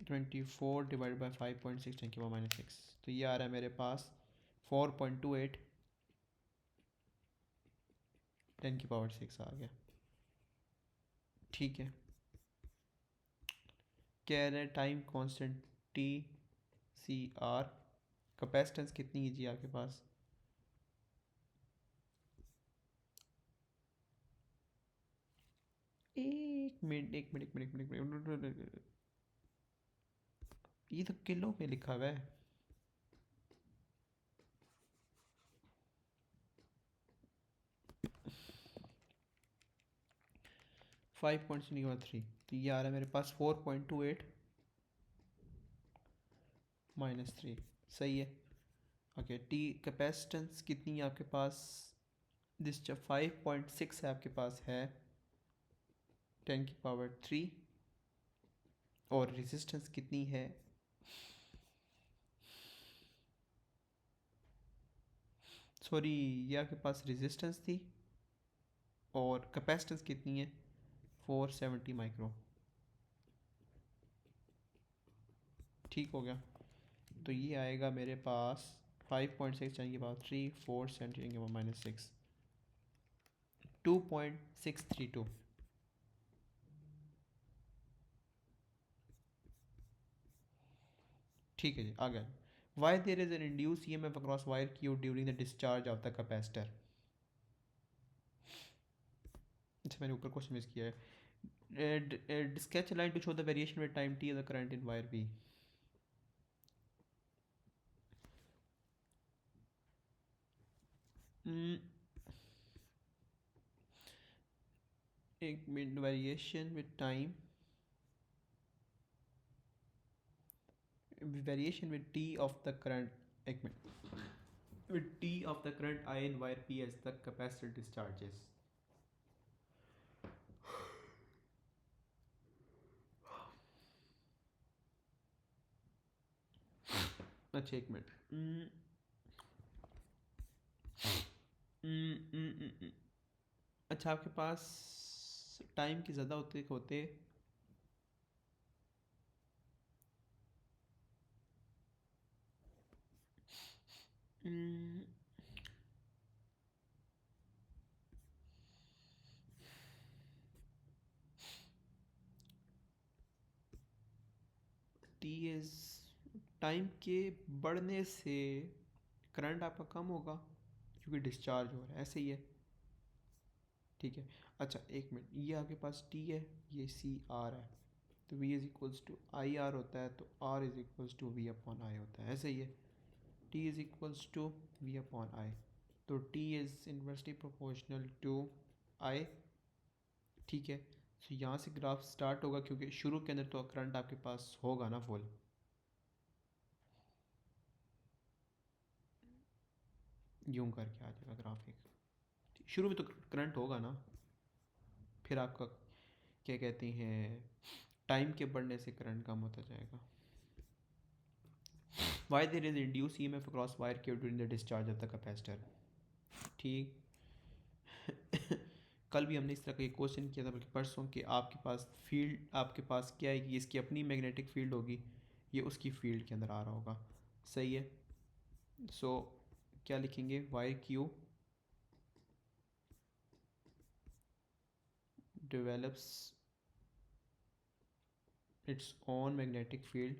Speaker 1: 24 डिवाइड बाई 5.6 10 की पावर -6, तो ये आ रहा है मेरे पास 4.28 10 की पावर 6 आ गया, ठीक है। कह रहे time constant t c r, capacitance कितनी है जी आपके पास? एक मिनट एक मिनट एक मिनट एक मिनट एक मिनट, ये तो किलो में लिखा हुआ है। 5.3, तो ये आ रहा है मेरे पास 4.28 -3, सही है। ओके, टी कैपेसिटेंस कितनी है आपके पास? दिस 5.6 है आपके पास है 10 की पावर 3, और रेजिस्टेंस कितनी है? सॉरी, ये आपके पास रेजिस्टेंस थी, और कैपेसिटेंस कितनी है? 470 माइक्रो, ठीक हो गया। तो ये आएगा मेरे पास 5.6 10 की पावर 3, 470 10 की पावर -6, 2.632, ठीक है जी, आ गया। Why there is an induced E M F across wire Q during the discharge of the capacitor. अच्छा, मैंने ऊपर क्वेश्चन मिस किया है। Sketch line to show the variation with time T the current in wire B. एक मिनट, variation with time, variation with T of the current, एक मिनट, with T of the current I in wire P as the capacitor discharges. अच्छा, एक minute. अच्छा, आपके पास time की ज़्यादा होते होते टी इज, टाइम के बढ़ने से करंट आपका कम होगा क्योंकि डिस्चार्ज हो रहा है, ऐसे ही है, ठीक है। अच्छा, एक मिनट, ये आपके पास टी है, ये सी आर है, तो V is equals to I R होता है, तो R is equals to we upon I होता है, ऐसे ही है। T is equals to we upon I, तो T is inversely proportional to I, ठीक है। सो यहाँ से ग्राफ स्टार्ट होगा क्योंकि शुरू के अंदर तो करंट आपके पास होगा ना फुल, यूं करके आ जाएगा ग्राफिक, शुरू में तो करंट होगा ना, फिर आपका क्या कहते हैं, टाइम के बढ़ने से करंट कम होता जाएगा। Why there is induce EMF across wire Q during the discharge of the capacitor, ठीक। कल भी हमने इस तरह का एक क्वेश्चन किया था, बल्कि परसों, कि आपके पास फील्ड, आपके पास क्या है कि इसकी अपनी मैग्नेटिक फील्ड होगी, ये उसकी फील्ड के अंदर आ रहा होगा, सही है। सो क्या लिखेंगे, wire Q develops its own magnetic field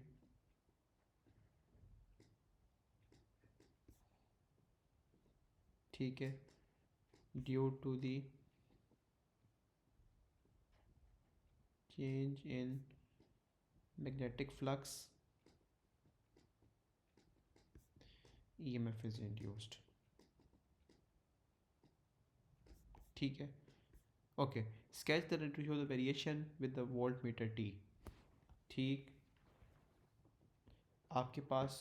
Speaker 1: ठीक है, due to the change in magnetic flux, EMF is induced. ठीक है. Okay. Sketch the to show the variation with the voltmeter T. ठीक. आपके पास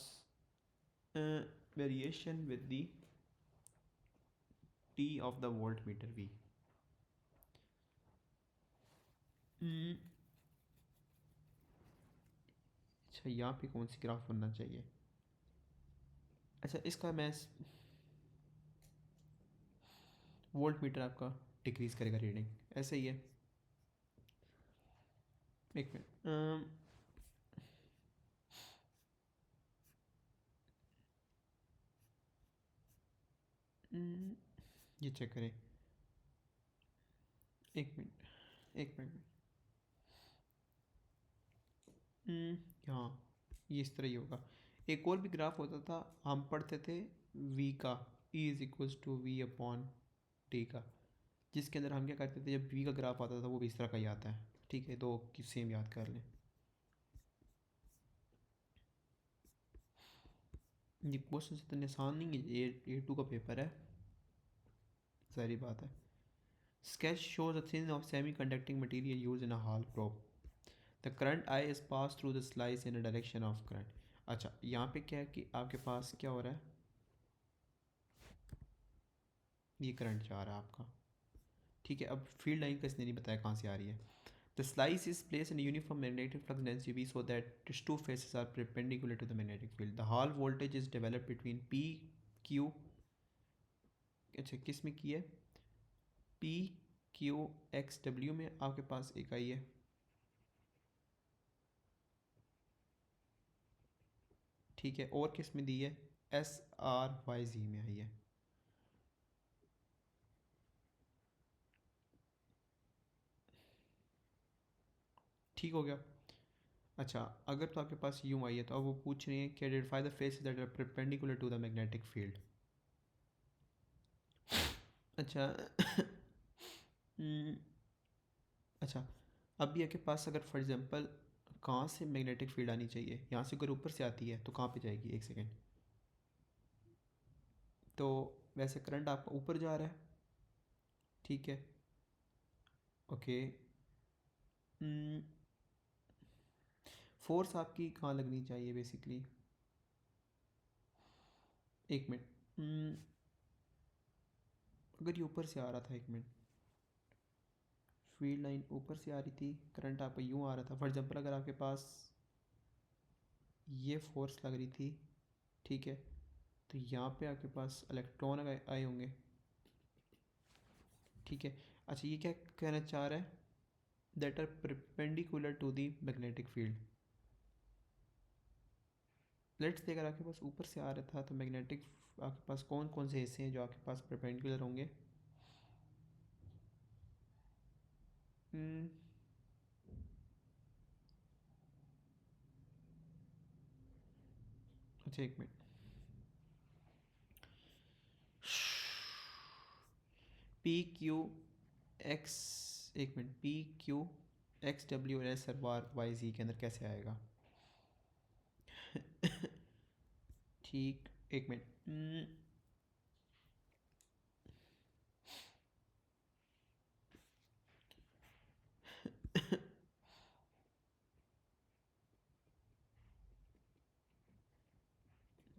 Speaker 1: variation with the T of the voltmeter V. अच्छा, यहाँ पे कौन सी ग्राफ बनना चाहिए? अच्छा, इसका मैं वोल्ट मीटर आपका डिक्रीज करेगा रीडिंग, ऐसे ही है. एक मिनट. ये चेक करें. एक मिनट, एक मिनट. हाँ, ये इस तरह ही होगा. एक और भी ग्राफ होता था, हम पढ़ते थे v का, E is equals to we upon t का, जिसके अंदर हम क्या करते थे, जब v का ग्राफ आता था वो भी इस तरह का ही आता है. ठीक है, दो की सेम याद कर लें. ये क्वेश्चन इतने आसान नहीं है, ये A2 का पेपर है, सारी बात है. Sketch shows a thin of semi-conducting material used in a Hall probe. The current I is passed through the slice in a direction of current. अच्छा, यहाँ पे क्या है कि आपके पास क्या हो रहा है, ये करंट जा रहा है आपका. ठीक है, अब फील्ड लाइन का इसने नहीं बताया कहाँ से आ रही है. The slice is placed in a uniform magnetic flux density V so that its two faces are perpendicular to the magnetic field. The Hall voltage is developed between P, Q. अच्छा, किस में की है? P, Q, X, W में आपके पास एक आई है. ठीक है, और किस में दी है? एस आर वाई जी में आई है. ठीक हो गया. अच्छा, अगर तो आपके पास यूँ आई है, तो अब वो पूछ रही है कि identify the faces that are perpendicular to the magnetic field. अच्छा. अच्छा, अब भी आपके पास अगर फॉर एग्जांपल कहाँ से मैग्नेटिक फील्ड आनी चाहिए, यहाँ से अगर ऊपर से आती है तो कहाँ पे जाएगी? एक सेकेंड. तो वैसे करंट आपका ऊपर जा रहा है. ठीक है, ओके. फोर्स आपकी कहाँ लगनी चाहिए बेसिकली? एक मिनट. अगर ये ऊपर से आ रहा था, एक मिनट, फील्ड लाइन ऊपर से आ रही थी, करंट आपका यूँ आ रहा था. फॉर एग्जांपल अगर आपके पास ये फोर्स लग रही थी, ठीक है, तो यहाँ पे आपके पास इलेक्ट्रॉन आए होंगे. ठीक है. अच्छा, ये क्या कहना चाह रहा है? That are perpendicular to the magnetic field. Let's say अगर आपके पास ऊपर से आ रहा था, तो मैग्नेटिक आपके पास कौन कौन से हिस्से हैं जो आपके पास परपेंडिकुलर होंगे? अच्छा, एक मिनट. पी क्यू एक्स, एक minute, P Q x W और एस आर वाई जी के अंदर कैसे आएगा? ठीक, एक minute.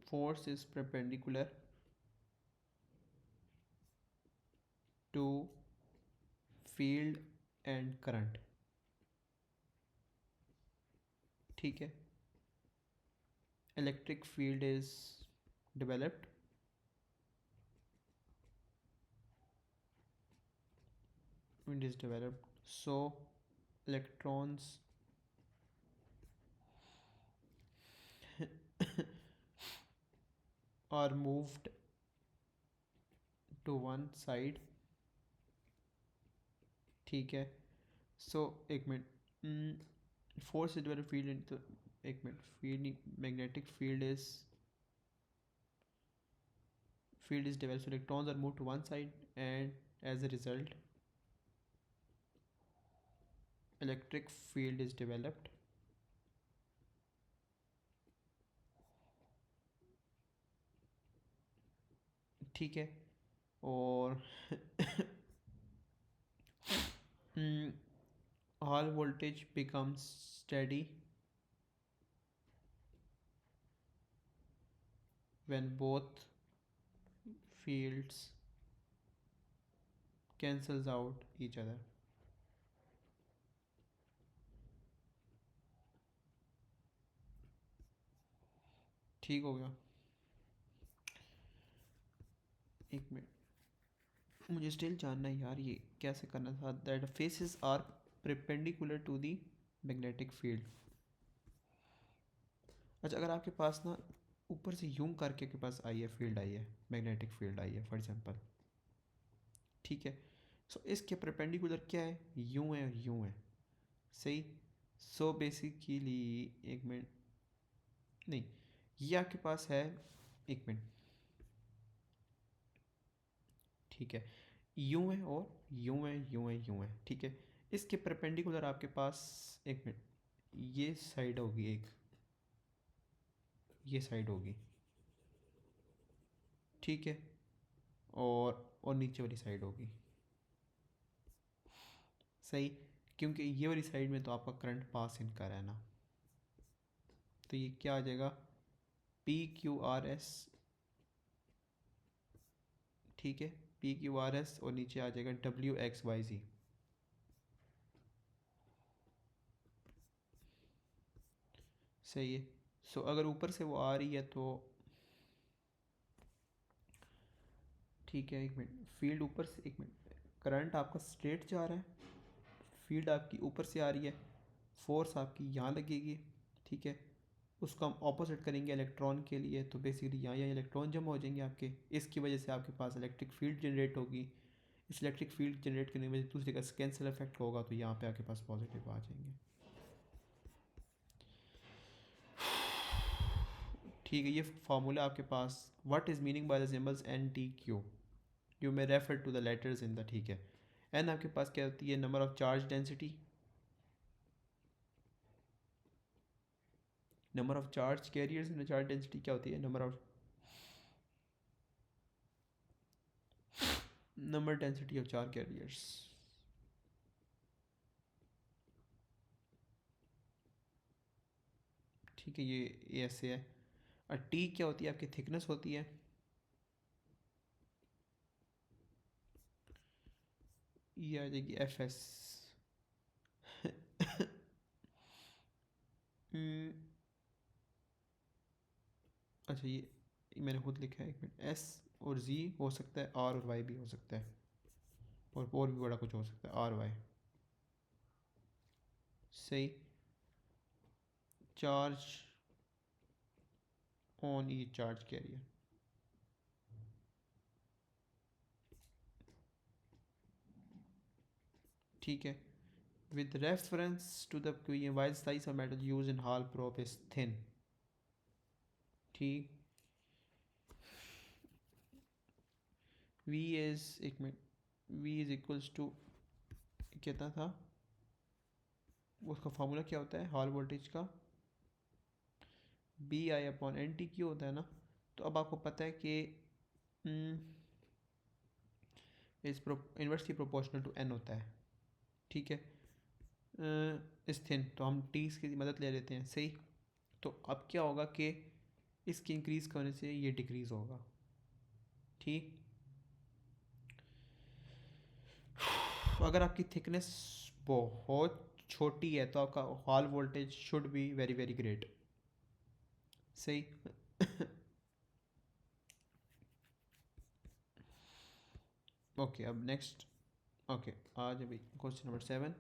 Speaker 1: force is perpendicular to field and current. ठीक है. electric field is developed so electrons are moved to one side. ठीक है. सो एक minute, force is develop field in, तो एक minute, field magnetic field is develop, so electrons are moved to one side and as a result electric field is developed. ठीक है, और all voltage becomes steady when both fields cancels out each other। ठीक हो गया? एक minute, मुझे still जानना है यार, ये कैसे करना था। That faces are perpendicular to the magnetic field. अच्छा, अगर आपके पास ना ऊपर से यूं करके के पास आई है, फील्ड आई है, मैग्नेटिक फील्ड आई है फॉर एग्जांपल, ठीक है, सो इसके परपेंडिकुलर क्या है, यूं है और यूं है, सही। सो बेसिकली, एक मिनट, नहीं, ये आपके पास है, एक मिनट, ठीक है, यूं है और यूं है, यूं है, यूं है, ठीक है। इसके परपेंडिकुलर आपके पास, एक मिनट, ये साइड होगी एक, ये साइड होगी, ठीक है, और नीचे वाली साइड होगी, सही। क्योंकि ये वाली साइड में तो आपका करंट पास इन कर है ना, तो ये क्या आ जाएगा, पी क्यू आर एस, ठीक है, पी क्यू आर एस, और नीचे आ जाएगा डब्ल्यू एक्स वाई जी। सही है। सो अगर ऊपर से वो आ रही है तो ठीक है, एक मिनट, फील्ड ऊपर से, एक मिनट, करंट आपका स्ट्रेट जा रहा है, फील्ड आपकी ऊपर से आ रही है, फोर्स आपकी यहाँ लगेगी, ठीक है, उसको हम ऑपोजिट करेंगे इलेक्ट्रॉन के लिए, तो बेसिकली यहाँ इलेक्ट्रॉन जमा हो जाएंगे आपके, इसकी वजह से आपके पास इलेक्ट्रिक फील्ड जनरेट होगी। इस इलेक्ट्रिक फील्ड जनरेट करने की वजह से दूसरे का कैंसिल इफेक्ट होगा, तो यहाँ पे आपके पास पॉजिटिव आ जाएंगे। ठीक है, ये फार्मूला आपके पास, what is meaning by the symbols N T Q, you may refer to the letters in the, ठीक है। एन आपके पास क्या होती है, number of charge density, number of charge carriers in charge density क्या होती है, number density of charge carriers. ठीक है, ये ऐसे है। और टी क्या होती है, आपकी थिकनेस होती है, ये आ जाएगी एफ एस। अच्छा, ये मैंने खुद लिखा है, एक मिनट, एस और जी हो सकता है, आर और वाई भी हो सकता है, और भी बड़ा कुछ हो सकता है, आर वाई, सही। Charge on E charge carrier, ठीक है, with reference to the wide slice of metal used in Hall probe is thin, ठीक। V is, एक minute, V is equals to, कितना था उसका फार्मूला, क्या होता है हॉल वोल्टेज का, b i upon n T q होता है ना। तो अब आपको पता है कि इस इन्वर्सली प्रोपोर्शनल टू एन होता है, ठीक है, इस थिन, तो हम टी की मदद ले लेते हैं, सही। तो अब क्या होगा कि इसकी इंक्रीज़ करने से ये डिक्रीज़ होगा, ठीक। अगर आपकी थिकनेस बहुत छोटी है तो आपका hall voltage should be very very great, सही। ओके, अब नेक्स्ट, ओके, आज अभी क्वेश्चन नंबर 7।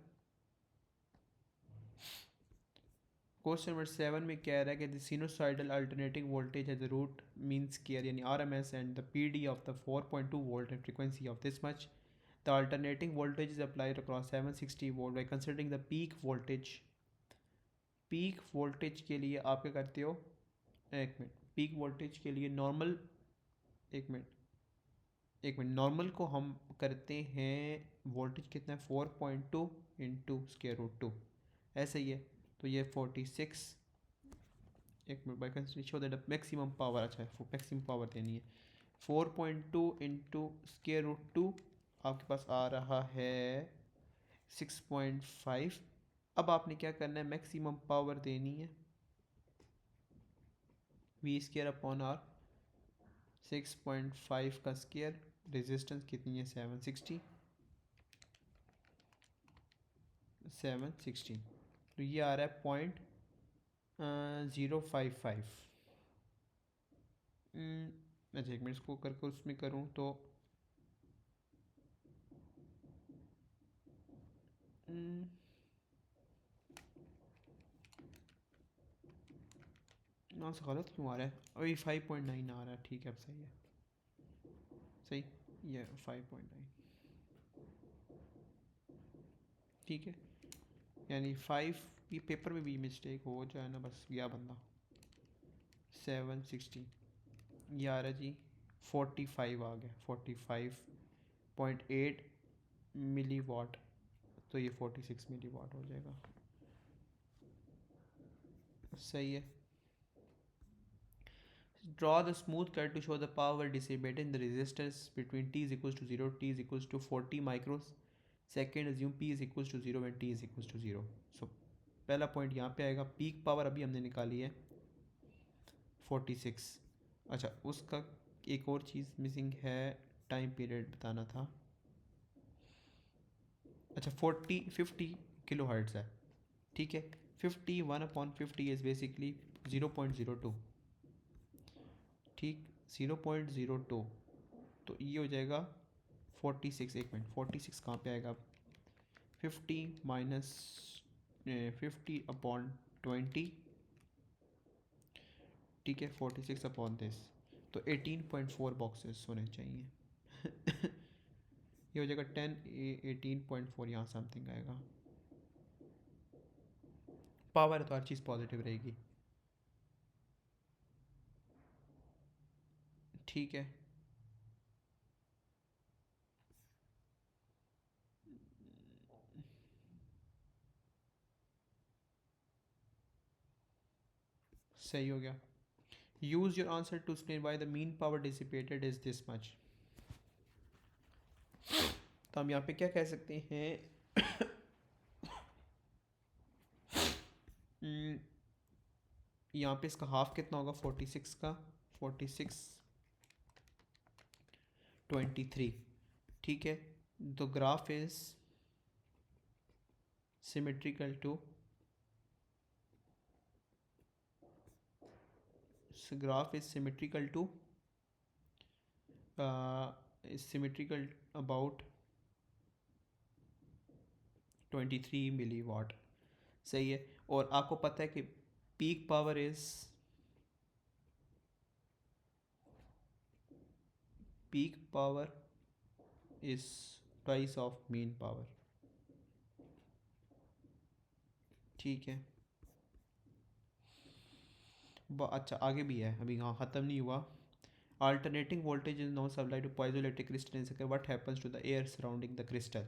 Speaker 1: क्वेश्चन नंबर 7 में कह रहा है कि the sinusoidal alternating voltage as the root mean square यानी R M S and the P D of the 4.2 volt and frequency of this much, the alternating voltage is applied across 760 volt by considering the peak voltage. Peak voltage के लिए आप क्या करते हो, एक minute, peak voltage के लिए normal, एक मिनट, एक मिनट, नॉर्मल को हम करते हैं वोल्टेज कितना है 4.2 इंटू स्क्वायर रूट 2, ऐसे ही है। तो ये 46, एक minute by can show that maximum power, अच्छा है मैक्सिमम पावर देनी है 4.2 इंटू स्क्वायर रूट 2, आपके पास आ रहा है 6.5। अब आपने क्या करना है, मैक्सिमम पावर देनी है वी स्क्वायर अपॉन आर, 6.5 का स्क्वायर, रेजिस्टेंस कितनी है 760, तो ये आ रहा है 0.055। अच्छा एक मिनट, इसको करके उसमें करूँ तो ना से गलत क्यों आ रहा है, अभी 5.9 आ रहा है, ठीक है अब सही है, सही, ये 5.9, ठीक है। यानी 5, ये पेपर में भी मिस्टेक हो जाए ना बस, गया बंदा। 760, ये आ रहा जी 45 आ गया, 45.8 मिली वाट, तो ये 46 मिली वाट हो जाएगा, सही है। Draw the smooth curve to show the power dissipated in the resistance between t is equals to 0, t is equals to 40 microsecond, assume p is equals to 0 when t is equals to 0। So पहला point यहाँ पे आएगा, peak power अभी हमने निकाली है 46। अच्छा उसका एक और चीज़ मिसिंग है, टाइम पीरियड बताना था। अच्छा 50 किलो हर्ट्ज़ है, ठीक है। 51/50 इज़ बेसिकली 0.02, ठीक, 0.02, तो ये हो जाएगा 46। एक मिनट, 46 कहाँ पे आएगा, 50 माइनस 50/20, ठीक है, 46/this, तो 18.4 बॉक्सेस होने चाहिए। ये हो जाएगा 10, 18.4 यहाँ समथिंग आएगा। पावर तो हर चीज़ पॉजिटिव रहेगी, ठीक है। सही हो गया। Use your answer to explain why the mean power dissipated is this much. तो हम यहाँ पे क्या कह सकते हैं, यहाँ पे इसका हाफ कितना होगा 46 का, 46/23, ठीक है। The graph is symmetrical to, graph is symmetrical to symmetrical about 23 milliwatt, सही है। और आपको पता है कि peak power is, peak power is twice of mean power, ठीक है। अच्छा आगे भी है, अभी हाँ ख़त्म नहीं हुआ। Alternating voltage is now supply to piezoelectric crystal in second, what happens to the air surrounding the crystal,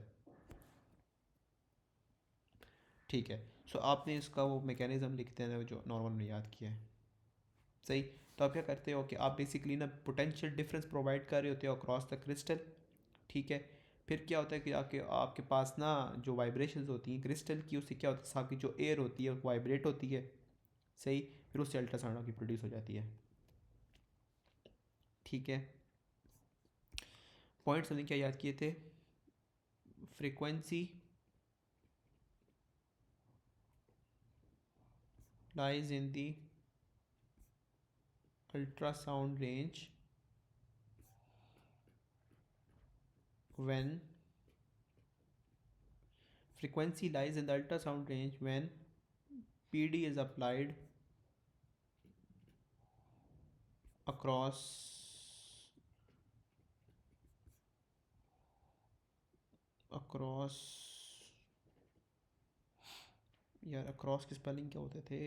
Speaker 1: ठीक है। सो आपने इसका वो मैकेनिज्म लिखते हैं जो नॉर्मल में याद किया है, सही। तो आप क्या करते हो कि आप बेसिकली ना पोटेंशियल डिफरेंस प्रोवाइड कर रहे होते हो अक्रॉस द क्रिस्टल, ठीक है। फिर क्या होता है कि आपके आपके पास ना जो वाइब्रेशंस होती हैं क्रिस्टल की, उससे क्या होता है आपकी जो एयर होती है वो वाइब्रेट होती है, सही। फिर उससे अल्ट्रासाउंड की प्रोड्यूस हो जाती है, ठीक है। पॉइंट्स हमने क्या याद किए थे, frequency lies in the ultrasound range when, frequency lies in the ultrasound range when PD is applied across यार अक्रॉस की स्पेलिंग क्या होते थे,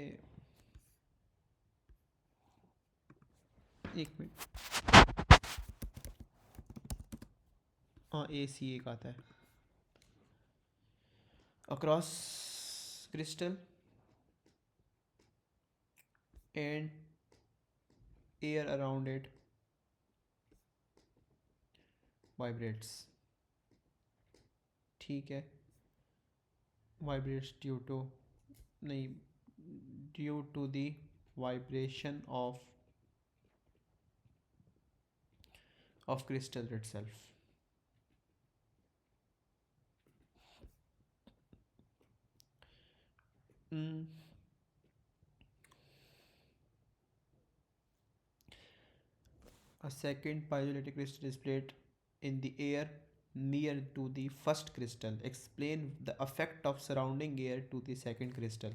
Speaker 1: एक मिनट, हाँ ए सी एक आता है। Across crystal and air around it vibrates. ठीक है, वाइब्रेट्स ड्यू टू, नहीं, due to the vibration of crystal itself. Mm. A second piezoelectric crystal is placed in the air near to the first crystal. Explain the effect of surrounding air to the second crystal.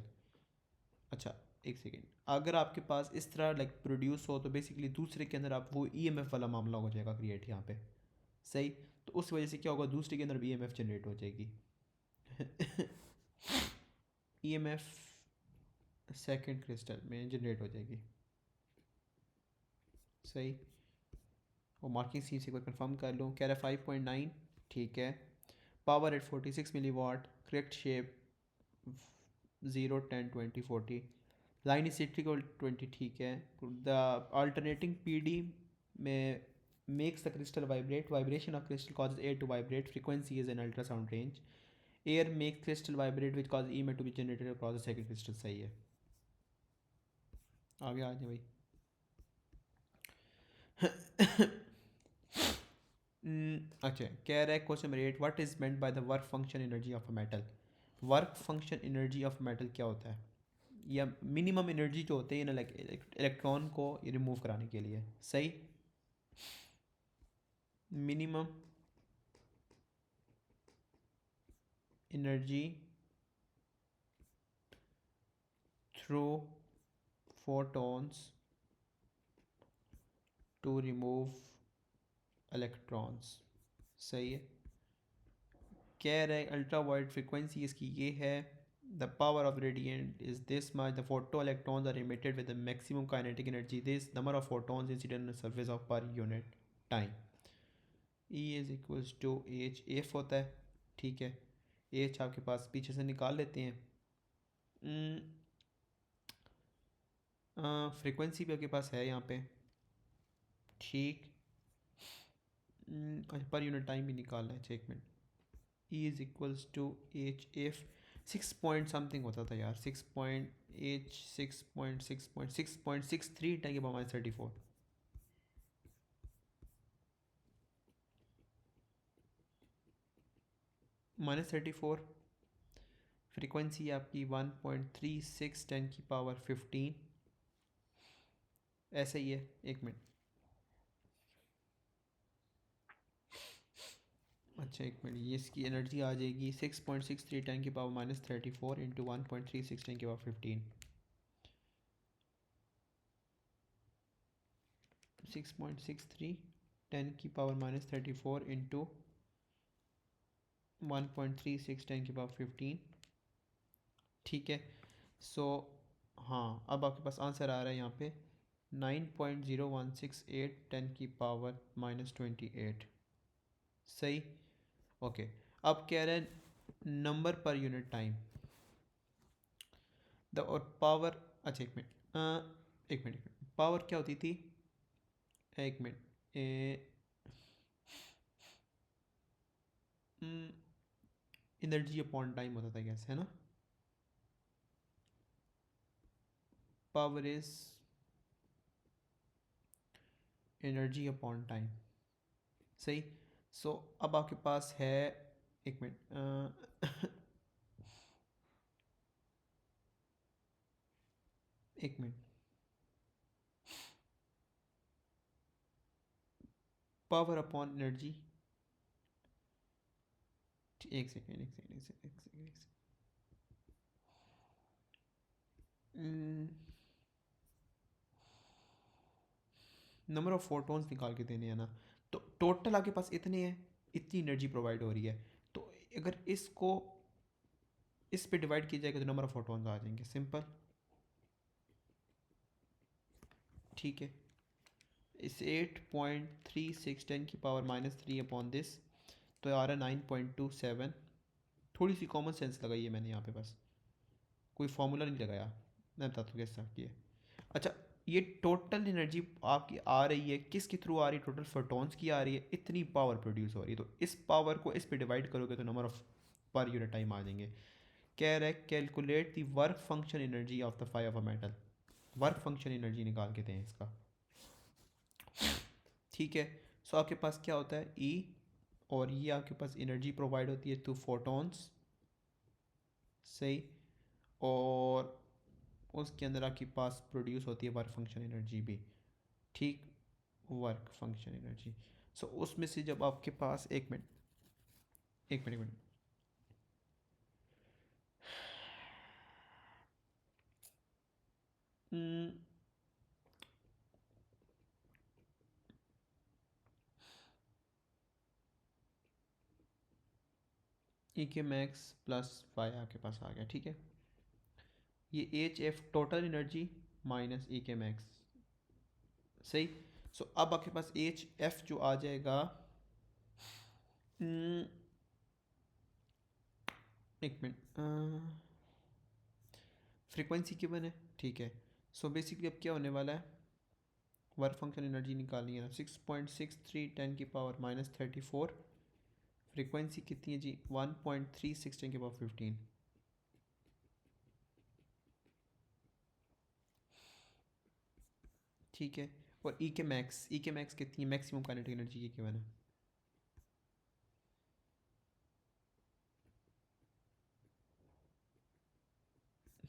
Speaker 1: अच्छा, एक second. अगर आपके पास इस तरह like produce हो तो basically दूसरे के अंदर आप वो ईएमएफ वाला मामला हो जाएगा क्रिएट यहाँ पे। सही, तो उस वजह से क्या होगा, दूसरे के अंदर भी ईएमएफ जनरेट हो जाएगी। ईएमएफ सेकंड क्रिस्टल में जनरेट हो जाएगी। सही, वो मार्किंग स्कीम से एक बार कंफर्म कर लूँ। कह रहा है 5.9, ठीक है। पावर एट 46 मिली वाट, करेक्ट शेप 0 10 20 40, लाइन सिट्रिकल 20, ठीक है। द अल्टरनेटिंग पीडी में makes the crystal vibrate, vibration of crystal causes air to vibrate, frequency is in ultrasound range, air makes crystal vibrate which causes EMF to be generated across the second crystal। सही है, आगे आ जाए भाई। अच्छा, कह रहा है question number 8, what is meant by the work function energy of a metal. Work function energy of metal क्या होता है, या मिनिमम एनर्जी जो होते हैं ना लाइक इलेक्ट्रॉन को रिमूव कराने के लिए। सही, minimum energy through photons to remove electrons। सही है, कह रहे अल्ट्रा वाइड फ्रिक्वेंसी इसकी ये है, the power of radiant is this much, the photoelectrons are emitted with the maximum kinetic energy, this number of photons incident on the surface of per unit time. E is equals to h, f होता है, ठीक है। H आपके पास पीछे से निकाल लेते हैं। फ्रिक्वेंसी भी आपके पास है यहाँ पे, ठीक। पर यूनिट टाइम भी निकालना है, एक minute. E is equals to h f 6 point something होता था यार, 6.6.6.6.6.63 10 के पावर -34। -34, फ्रीक्वेंसी आपकी 1.36 10 की पावर 15, ऐसे ही है। एक मिनट, अच्छा एक मिनट, ये इसकी एनर्जी आ जाएगी 6.63 10 की पावर -34 इंटू 1.36 10 की पावर 15, 6.63 10 की पावर -34 इंटू 1.36 10 की पावर 15, ठीक है। सो हाँ, अब आपके पास आंसर आ रहा है यहाँ पे 9.0168 10 की पावर -28। सही, ओके। अब कह रहे हैं नंबर पर यूनिट टाइम द और पावर। अच्छा एक मिनट, एक मिनट, पावर क्या होती थी, एक मिनट, एनर्जी अपॉन टाइम होता था कैसे, है ना। Power is energy upon time. सही, सो अब आपके पास है, एक मिनट, एक मिनट, पावर अपॉन एनर्जी, एक सेकेंड एक सेकेंड एक सेकेंड एक सेकेंड एक सेकेंड, नंबर ऑफ फोटोन्स निकाल के देने हैं ना, तो टोटल आपके पास इतने हैं, इतनी एनर्जी प्रोवाइड हो रही है, तो अगर इसको इस पे डिवाइड किया जाएगा तो नंबर ऑफ फोटोन्स आ जाएंगे, सिंपल, ठीक है। इस 8.36 10 की पावर -3 अपॉन दिस, तो आ रहा है 9.27। थोड़ी सी कॉमन सेंस लगाई है मैंने यहाँ पे, बस कोई फार्मूला नहीं लगाया। मैं बताता हूँ कैसे किया। अच्छा, ये टोटल एनर्जी आपकी आ रही है किसके थ्रू आ रही है? टोटल फोटॉन्स की आ रही है, इतनी पावर प्रोड्यूस हो रही है। तो इस पावर को इस पे डिवाइड करोगे तो number of per unit time आ जाएंगे। कह रहा है calculate the work function energy of the five of a metal. Work function energy निकाल के दें इसका, ठीक है। सो आपके पास क्या होता है ई, और ये आपके पास एनर्जी प्रोवाइड होती है टू फोटॉन्स, सही। और उसके अंदर आपके पास प्रोड्यूस होती है वर्क फंक्शन एनर्जी भी, ठीक। Work function energy. सो उसमें से जब आपके पास, एक मिनट एक मिनट एक मिनट, ई के मैक्स प्लस वाई आपके पास आ गया, ठीक है। ये H F total energy minus E के मैक्स, सही। सो अब आपके पास एच एफ जो आ जाएगा, एक मिनट, फ्रीक्वेंसी गिवन है, ठीक है। सो बेसिकली अब क्या होने वाला है, वर्क फंक्शन एनर्जी निकालनी है ना, 6.63 × 10⁻³ फ्रीक्वेंसी कितनी है जी, 1.36 × 10⁻15, ठीक है। और ई के मैक्स कितनी है, मैक्सिमम काइनेटिक एनर्जी ये गिवन है,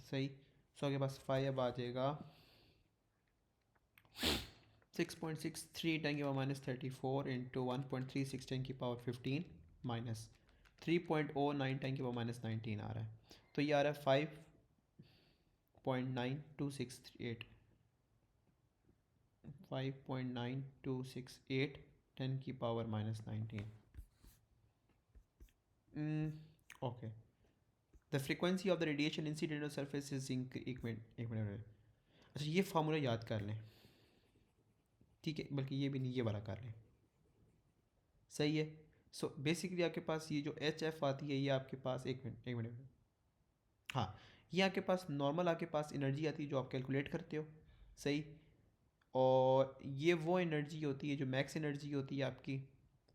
Speaker 1: सही। सो आपके पास फाइव आ जाएगा 6.63 × 10⁻³ माइनस 3.09 10⁻⁹ आ रहा है। तो ये आ रहा है 5.9268, 5.9268 10⁻⁹। Okay, the frequency of the radiation incident on surface is एक मिनट। अच्छा, ये फार्मूला याद कर लें, ठीक है, बल्कि ये भी नहीं, ये वाला कर लें, सही है। सो बेसिकली आपके पास ये जो एच एफ आती है, ये आपके पास, एक मिनट, हाँ, ये आपके पास नॉर्मल आपके पास एनर्जी आती है जो आप कैलकुलेट करते हो, सही। और ये वो एनर्जी होती है जो मैक्स एनर्जी होती है आपकी,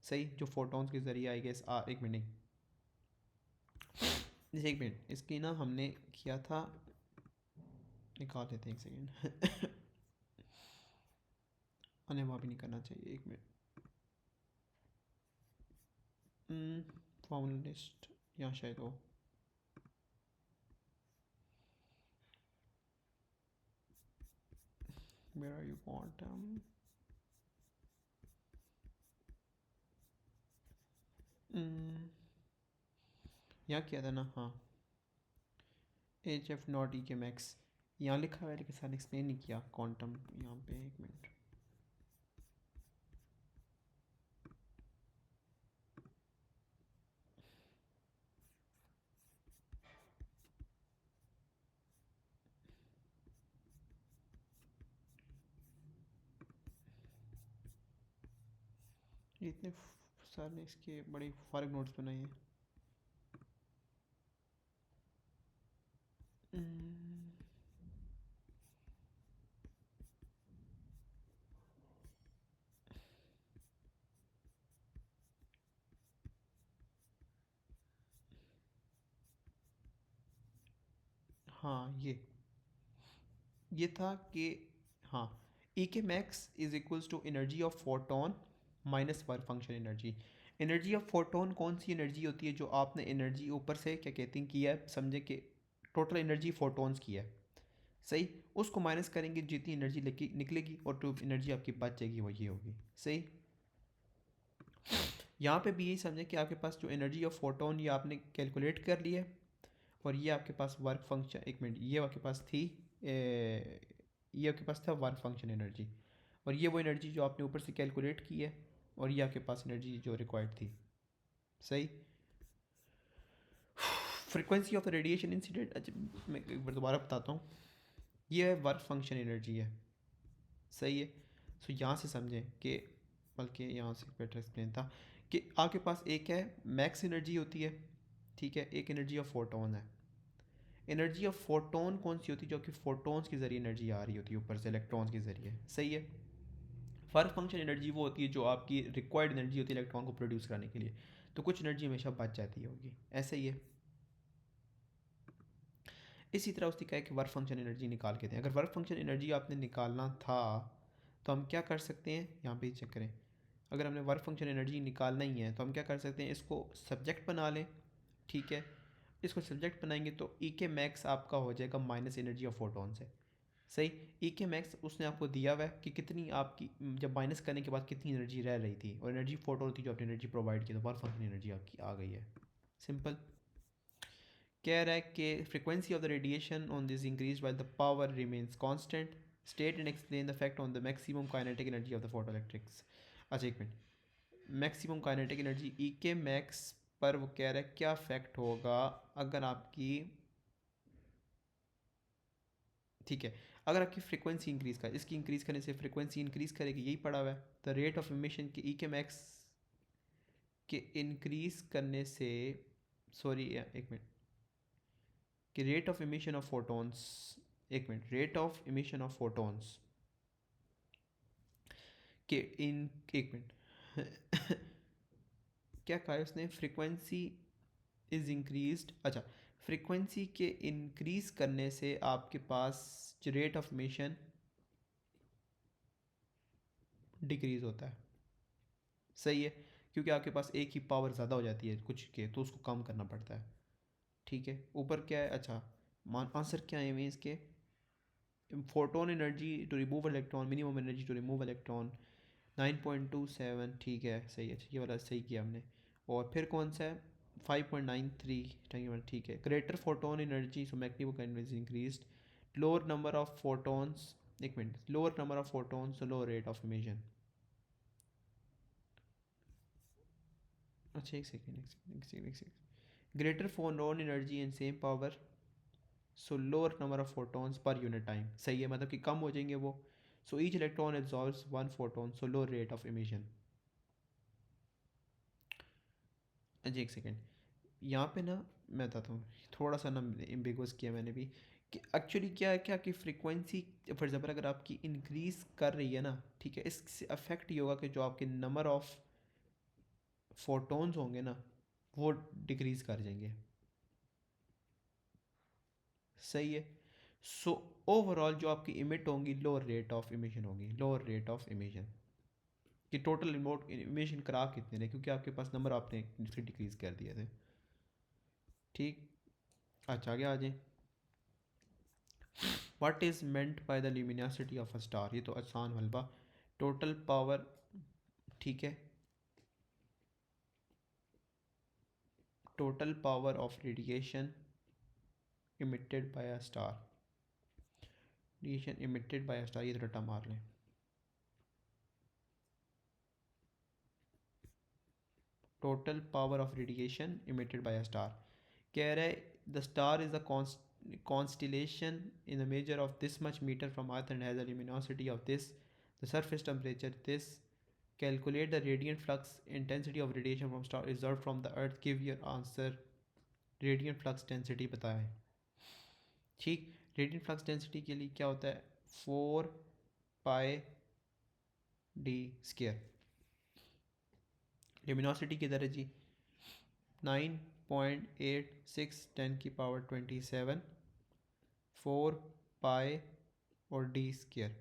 Speaker 1: सही, जो फोटॉन्स के ज़रिए आएगा एक मिनट नहीं, जैसे एक मिनट, इसकी ना हमने किया था, निकाल लेते हैं एक सेकेंड। अने वहाँ भी नहीं करना चाहिए, एक मिनट। फॉर्मूला लिस्ट यहाँ शायद हो, where are you quantum, यहाँ किया था ना, हाँ, एच एफ नॉट ई के मैक्स यहाँ लिखा हुआ है, लेकिन सर ने एक्सप्लेन नहीं किया क्वांटम यहाँ पे, एक मिनट। इतने सर ने इसके बड़े फ़र्क नोट्स बनाए हैं। हाँ, ये था कि, हाँ, ई के max is equals to energy of photon minus work function energy. Energy of photon कौन सी एनर्जी होती है, जो आपने एनर्जी ऊपर से क्या कहते हैं किया है, समझे कि टोटल एनर्जी फोटोन्स की है, सही। उसको माइनस करेंगे, जितनी एनर्जी निकलेगी और जो एनर्जी आपकी बच जाएगी वो ये होगी, सही। यहाँ पे भी यही समझें कि आपके पास जो एनर्जी ऑफ फोटोन ये आपने कैलकुलेट कर लिया है, और ये आपके पास वर्क फंक्शन, एक मिनट, ये आपके पास थी, ये आपके पास था वर्क फंक्शन एनर्जी, और ये वो एनर्जी जो आपने ऊपर से कैलकुलेट की है, और ये आपके पास एनर्जी जो रिक्वायर्ड थी, सही। Frequency of the radiation incident, अच्छा मैं एक बार दोबारा बताता हूँ, ये वर्क फंक्शन एनर्जी है, सही है। सो यहाँ से समझें कि, बल्कि यहाँ से बेटर एक्सप्लेन था कि आपके पास एक है मैक्स एनर्जी होती है, ठीक है, एक एनर्जी ऑफ फोटोन है। एनर्जी ऑफ फोटोन कौन सी होती है? जो कि फोटोन्स के ज़रिए एनर्जी आ रही होती है ऊपर से इलेक्ट्रॉन्स के ज़रिए, सही है। वर्क फंक्शन एनर्जी वो होती है जो आपकी रिक्वायर्ड एनर्जी होती है इलेक्ट्रॉन को प्रोड्यूस करने के लिए, तो कुछ एनर्जी हमेशा बच जाती होगी, ऐसे ही है। इसी तरह उसने कहा कि वर्क फंक्शन एनर्जी निकाल के दें। अगर वर्क फंक्शन एनर्जी आपने निकालना था तो हम क्या कर सकते हैं, यहाँ पे चेक करें। अगर हमने वर्क फंक्शन एनर्जी निकालना ही है तो हम क्या कर सकते हैं, इसको सब्जेक्ट बना लें, ठीक है। इसको सब्जेक्ट बनाएंगे तो ई के मैक्स आपका हो जाएगा माइनस एनर्जी ऑफ फोटोन से, सही। ई के मैक्स उसने आपको दिया हुआ है कि कितनी आपकी जब माइनस करने के बाद कितनी एनर्जी रह रही थी, और एनर्जी फोटोन थी जो आपने एनर्जी प्रोवाइड की, तो वर्क फंक्शन एनर्जी आपकी आ गई है, सिंपल। कह रहा है कि frequency of the radiation on this increase while the power remains constant, state and explain the effect on the maximum kinetic energy of the photo electrics. अच्छा एक minute, maximum kinetic energy E के max पर वो कह रहा है क्या effect होगा अगर आपकी, ठीक है, अगर आपकी फ्रिक्वेंसी इंक्रीज कर, इसकी इंक्रीज करने से फ्रिक्वेंसी इंक्रीज करेगी, यही पड़ा हुआ है। द रेट ऑफ इमिशन के ई के मैक्स के इंक्रीज करने से, सॉरी एक मिनट, कि rate of emission of photons, एक मिनट, rate of emission of photons के इन, एक मिनट क्या कहा है उसने, फ्रीक्वेंसी इज इंक्रीज्ड, अच्छा, फ्रीक्वेंसी के इंक्रीज करने से आपके पास जो रेट ऑफ इमिशन डिक्रीज होता है, सही है, क्योंकि आपके पास एक ही पावर ज़्यादा हो जाती है कुछ के, तो उसको कम करना पड़ता है, ठीक है। ऊपर क्या है, अच्छा मान आंसर क्या है इसके, photon energy to remove electron, minimum energy to remove electron 9.27, ठीक है, सही है, ये वाला सही किया हमने। और फिर कौन सा है 5.93, ठीक है। Greater photon energy, so magnific energy increase, lower number of photons, एक मिनट, lower number of photons, so lower rate of emission. अच्छा एक second, greater photon energy and same power, so lower number of photons per unit time, सही है, मतलब कि कम हो जाएंगे वो। So each electron absorbs one photon, so low rate of emission. जी एक सेकेंड, यहाँ पे ना मैं बताता हूँ, थोड़ा सा ना एम्बिगुअस किया मैंने भी, कि एक्चुअली क्या है, क्या कि फ्रीक्वेंसी फॉर एग्जाम्पल अगर आपकी इंक्रीज़ कर रही है ना, ठीक है, इससे अफेक्ट ये होगा कि जो आपके नंबर ऑफ फोटोन्स होंगे ना वो डिक्रीज़ कर जाएंगे, सही है। सो ओवरऑल जो आपकी इमिट होंगी लोअर रेट ऑफ इमिशन होगी, लोअर रेट ऑफ इमिशन, कि टोटल रिमोट इमिशन करा कितने रहे, क्योंकि आपके पास नंबर आपने डिक्रीज़ कर दिए थे, ठीक। अच्छा आगे आ जाए, what is meant by the luminosity of a star, ये तो आसान हलवा, टोटल पावर, ठीक है, total power of radiation emitted by a star, radiation emitted by a star, ये तो रट्टा मार लें, total power of radiation emitted by a star, कह रहे the star is the constellation in the measure of this much meter from earth and has a luminosity of this, the surface temperature this, calculate the radiant flux intensity of radiation from star observed from the earth, give your answer, radiant flux density बताएं, ठीक। radiant flux density के लिए क्या होता है, 4 pi d square, luminosity किधर है जी, 9.86 10⁻²7, 4 पाई और डी स्केयर,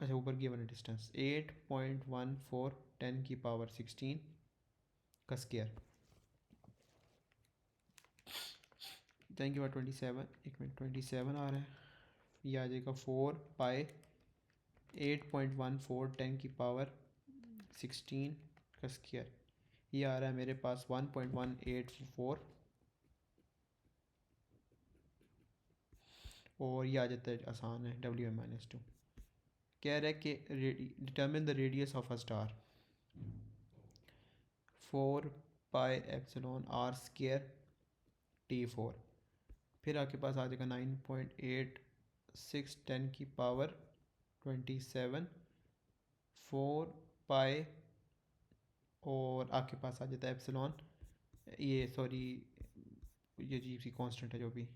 Speaker 1: अच्छा ऊपर की वाला डिस्टेंस 8.14 10⁻16 का स्केयर, 10⁻27, एक मिनट 27 आ रहा है, ये आ जाएगा 4 पाई 8.14 10⁻16 का स्केयर, ये आ रहा है मेरे पास 1.184, और ये आ जाता है आसान है WM-2। कह रहा है कि determine the radius of a star, 4 pi epsilon r square T4, फिर आपके पास आ जाएगा 9.86 10⁻27, 4 पाई और आपके पास आ जाता है एप्सिलॉन, ये सॉरी ये जी सी कांस्टेंट है जो भी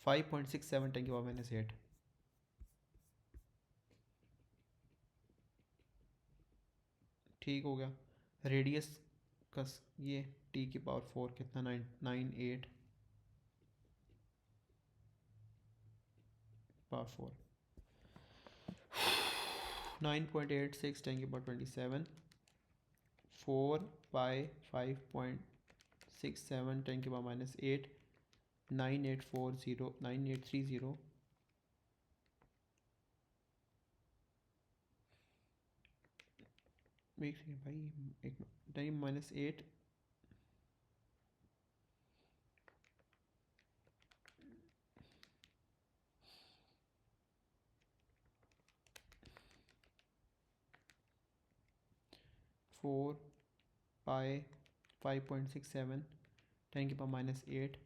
Speaker 1: 5.67 10 की पावर माइनस 8। ठीक हो गया। रेडियस का ये टी की पावर 4 कितना 998 पावर 4 9.86 10 की पावर 27 4 बाई 5.67 10 की पावर माइनस 8 9830 एक सेकेंड भाई, एक टाइम माइनस 8 4 बाई 5.67 10 की पावर माइनस 8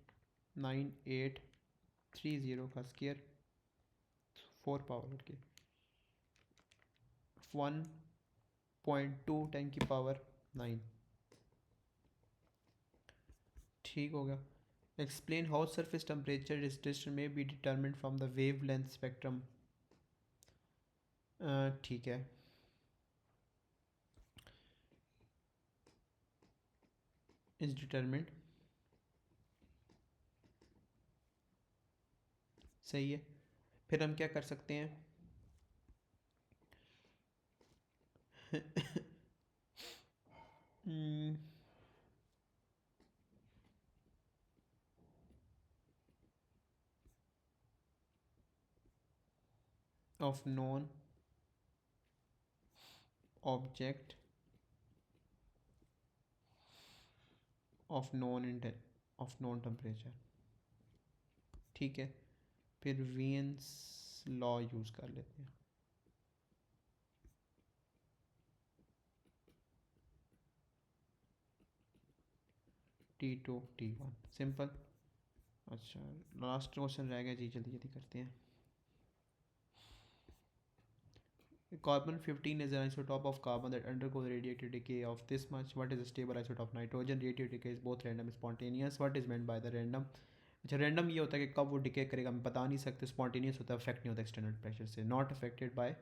Speaker 1: 9830 का स्केयर 4 पावर के 1.2 10 की पावर 9। ठीक हो गया। Explain how surface temperature distribution में be determined from the wavelength spectrum. ठीक है। इज डिटर्मिन्ड, सही है। फिर हम क्या कर सकते हैं of non object of non temperature. ठीक है। फिर वीन्स लॉ यूज़ कर लेते हैं। T2 T1 simple. अच्छा, लास्ट क्वेश्चन रह गया जी, जल्दी जल्दी करते हैं। Carbon 15 is an isotope of carbon that undergoes radiative decay of this much. What is the stable isotope of nitrogen? Radiative decay is both random and spontaneous. What is meant by the random? अच्छा, random ये होता है कि कब वो decay करेगा हम बता नहीं सकते। स्पॉन्टेनियस होता है, अफेक्ट नहीं होता एक्सटर्नल प्रेशर से, not affected by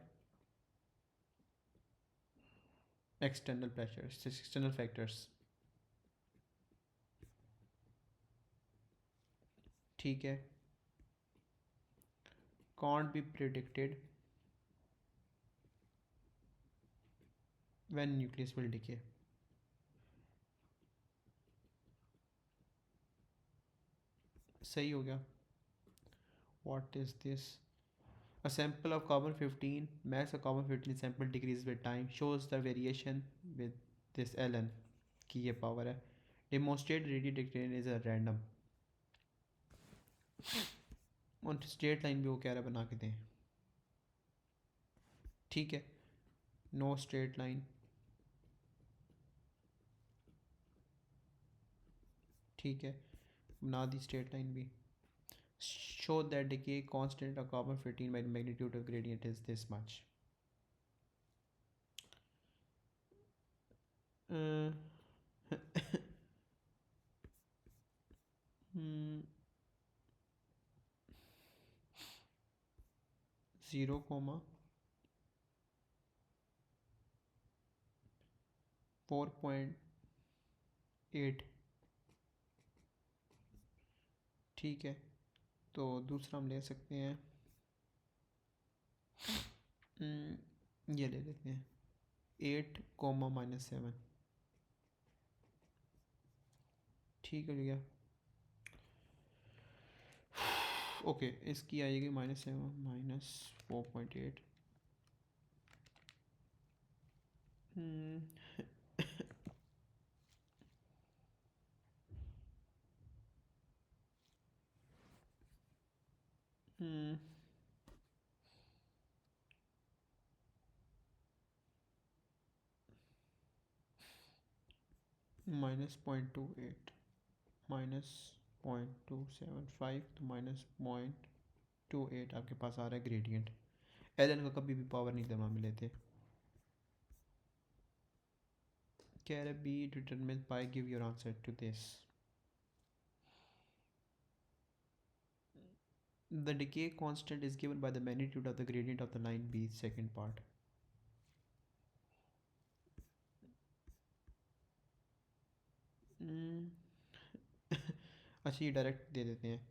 Speaker 1: external pressure, external factors. ठीक है। can't be predicted when nucleus will decay। सही हो गया। what is this? A sample of carbon 15, mass of carbon 15 sample decreases with time, shows the variation with this ln की ये power है। demonstrate radiation is a random। और straight line भी वो कह रहा है बना के दें। ठीक है, नो स्ट्रेट लाइन। ठीक है, बना दी स्ट्रेट लाइन भी। show that decay constant of carbon 15 by the magnitude of gradient is this much। uh, 0,4.8। ठीक है, तो दूसरा हम ले सकते हैं, ये ले लेते हैं 8, -7। ठीक है भैया। ओके, इसकी आएगी -7 -4.8। -0.28 -0.275 तो -0.28 आपके पास आ रहा है ग्रेडियंट। एलन का कभी भी पावर नहीं दबा मिले थे। Can be determined by give your answer to this. The decay constant is given by the magnitude of the gradient of the line B second part. अच्छा ये डायरेक्ट दे देते हैं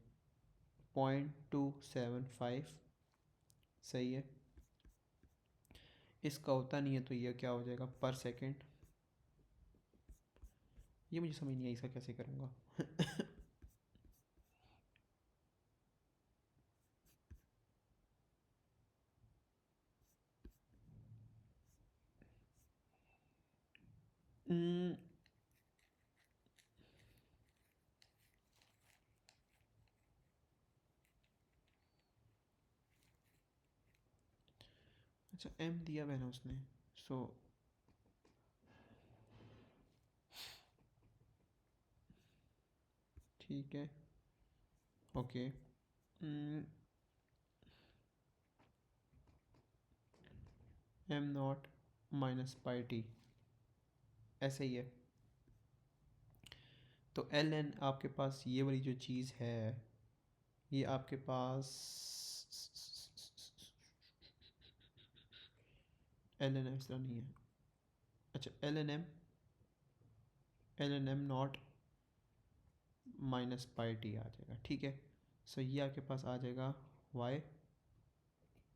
Speaker 1: 0.275 सही है। इसका होता नहीं है तो ये क्या हो जाएगा पर सेकेंड। ये मुझे समझ नहीं आई इसका कैसे करूँगा। अच्छा एम दिया हुआ है ना उसने सो ठीक है okay M not minus pi T ऐसे ही है। तो एल एन आपके पास ये वाली जो चीज़ है ये आपके पास एल एन एम इस तरह नहीं है। अच्छा L N M not minus pi T आ जाएगा ठीक है। सो ये आपके पास आ जाएगा Y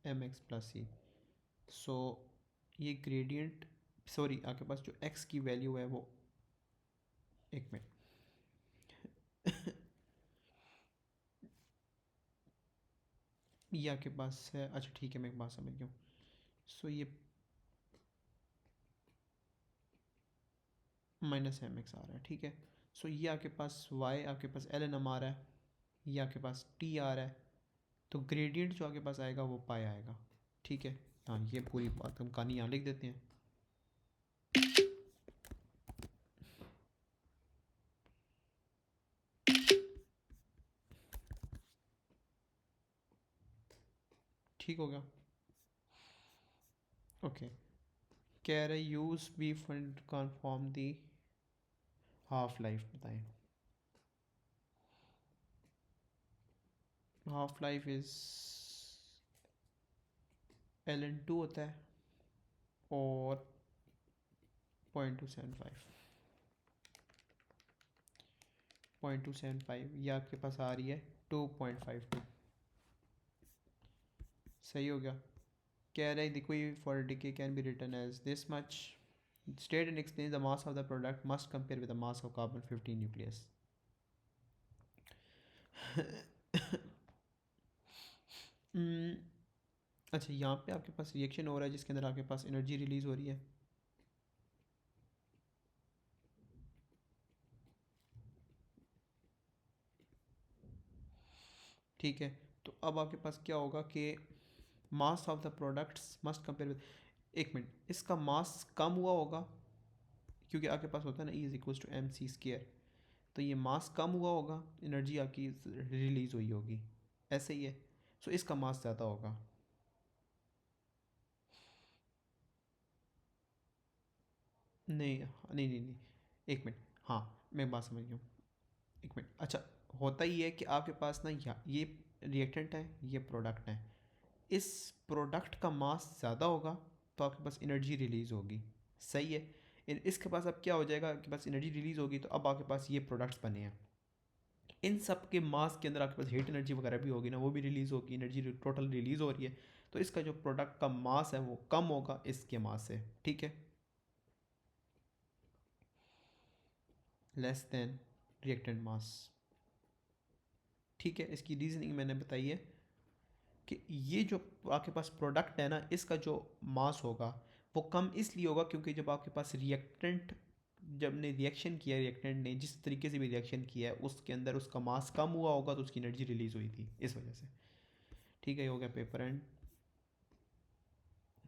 Speaker 1: M X plus C. So ये ग्रेडियंट सॉरी आपके पास जो एक्स की वैल्यू है वो एक मिनट ये आपके पास है। अच्छा ठीक है मैं एक बात समझ गया हूँ। सो ये माइनस एम एक्स आ रहा है ठीक है। सो ये आपके पास वाई आपके पास एल एन एम आ रहा है ये आपके पास टी आ रहा है तो ग्रेडियंट जो आपके पास आएगा वो पाई आएगा ठीक है। हाँ ये पूरी बात हम कहानी यहाँ लिख देते हैं। ठीक हो गया ओके। कह रहे use B fund confirm the half life बताएं। Half life is L N two होता है और 0.275 ये आपके पास आ रही है 2.52 सही हो गया। कह रहे देखो ये for decay can be written as this much state and explain the mass of the product must compare with the mass of carbon 15 nucleus. अच्छा यहाँ पे आपके पास रिएक्शन हो रहा है जिसके अंदर आपके पास एनर्जी रिलीज हो रही है। ठीक है तो अब आपके पास क्या होगा कि मास of the products must compare with एक मिनट इसका मास कम हुआ होगा क्योंकि आपके पास होता है ना E is equal to M C square तो ये मास कम हुआ होगा एनर्जी आपकी रिलीज हुई होगी ऐसे ही है। सो इसका मास ज़्यादा होगा। नहीं नहीं नहीं नहीं एक मिनट हाँ मैं बात समझ गया हूँ। एक मिनट अच्छा होता ही है कि आपके पास ना ये रिएक्टेंट है ये प्रोडक्ट है इस प्रोडक्ट का मास ज़्यादा होगा तो आपके पास एनर्जी रिलीज़ होगी सही है। इसके पास अब क्या हो जाएगा आपके पास एनर्जी रिलीज़ होगी तो अब आपके पास ये प्रोडक्ट्स बने हैं इन सब के मास के अंदर आपके पास हीट एनर्जी वगैरह भी होगी ना वो भी रिलीज़ होगी एनर्जी टोटल रिलीज़ हो रही है तो इसका जो प्रोडक्ट का मास है वो कम होगा इसके मास से ठीक है लेस देन रिएक्टेंट मास। ठीक है इसकी रीजनिंग मैंने बताई है कि ये जो आपके पास प्रोडक्ट है ना इसका जो मास होगा वो कम इसलिए होगा क्योंकि जब आपके पास रिएक्टेंट जब ने रिएक्शन किया रिएक्टेंट ने जिस तरीके से भी रिएक्शन किया है उसके अंदर उसका मास कम हुआ होगा तो उसकी एनर्जी रिलीज़ हुई थी इस वजह से। ठीक है ये हो गया पेपर एंड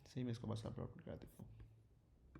Speaker 1: सही मैं इसको बस अपलोड कर देता हूँ।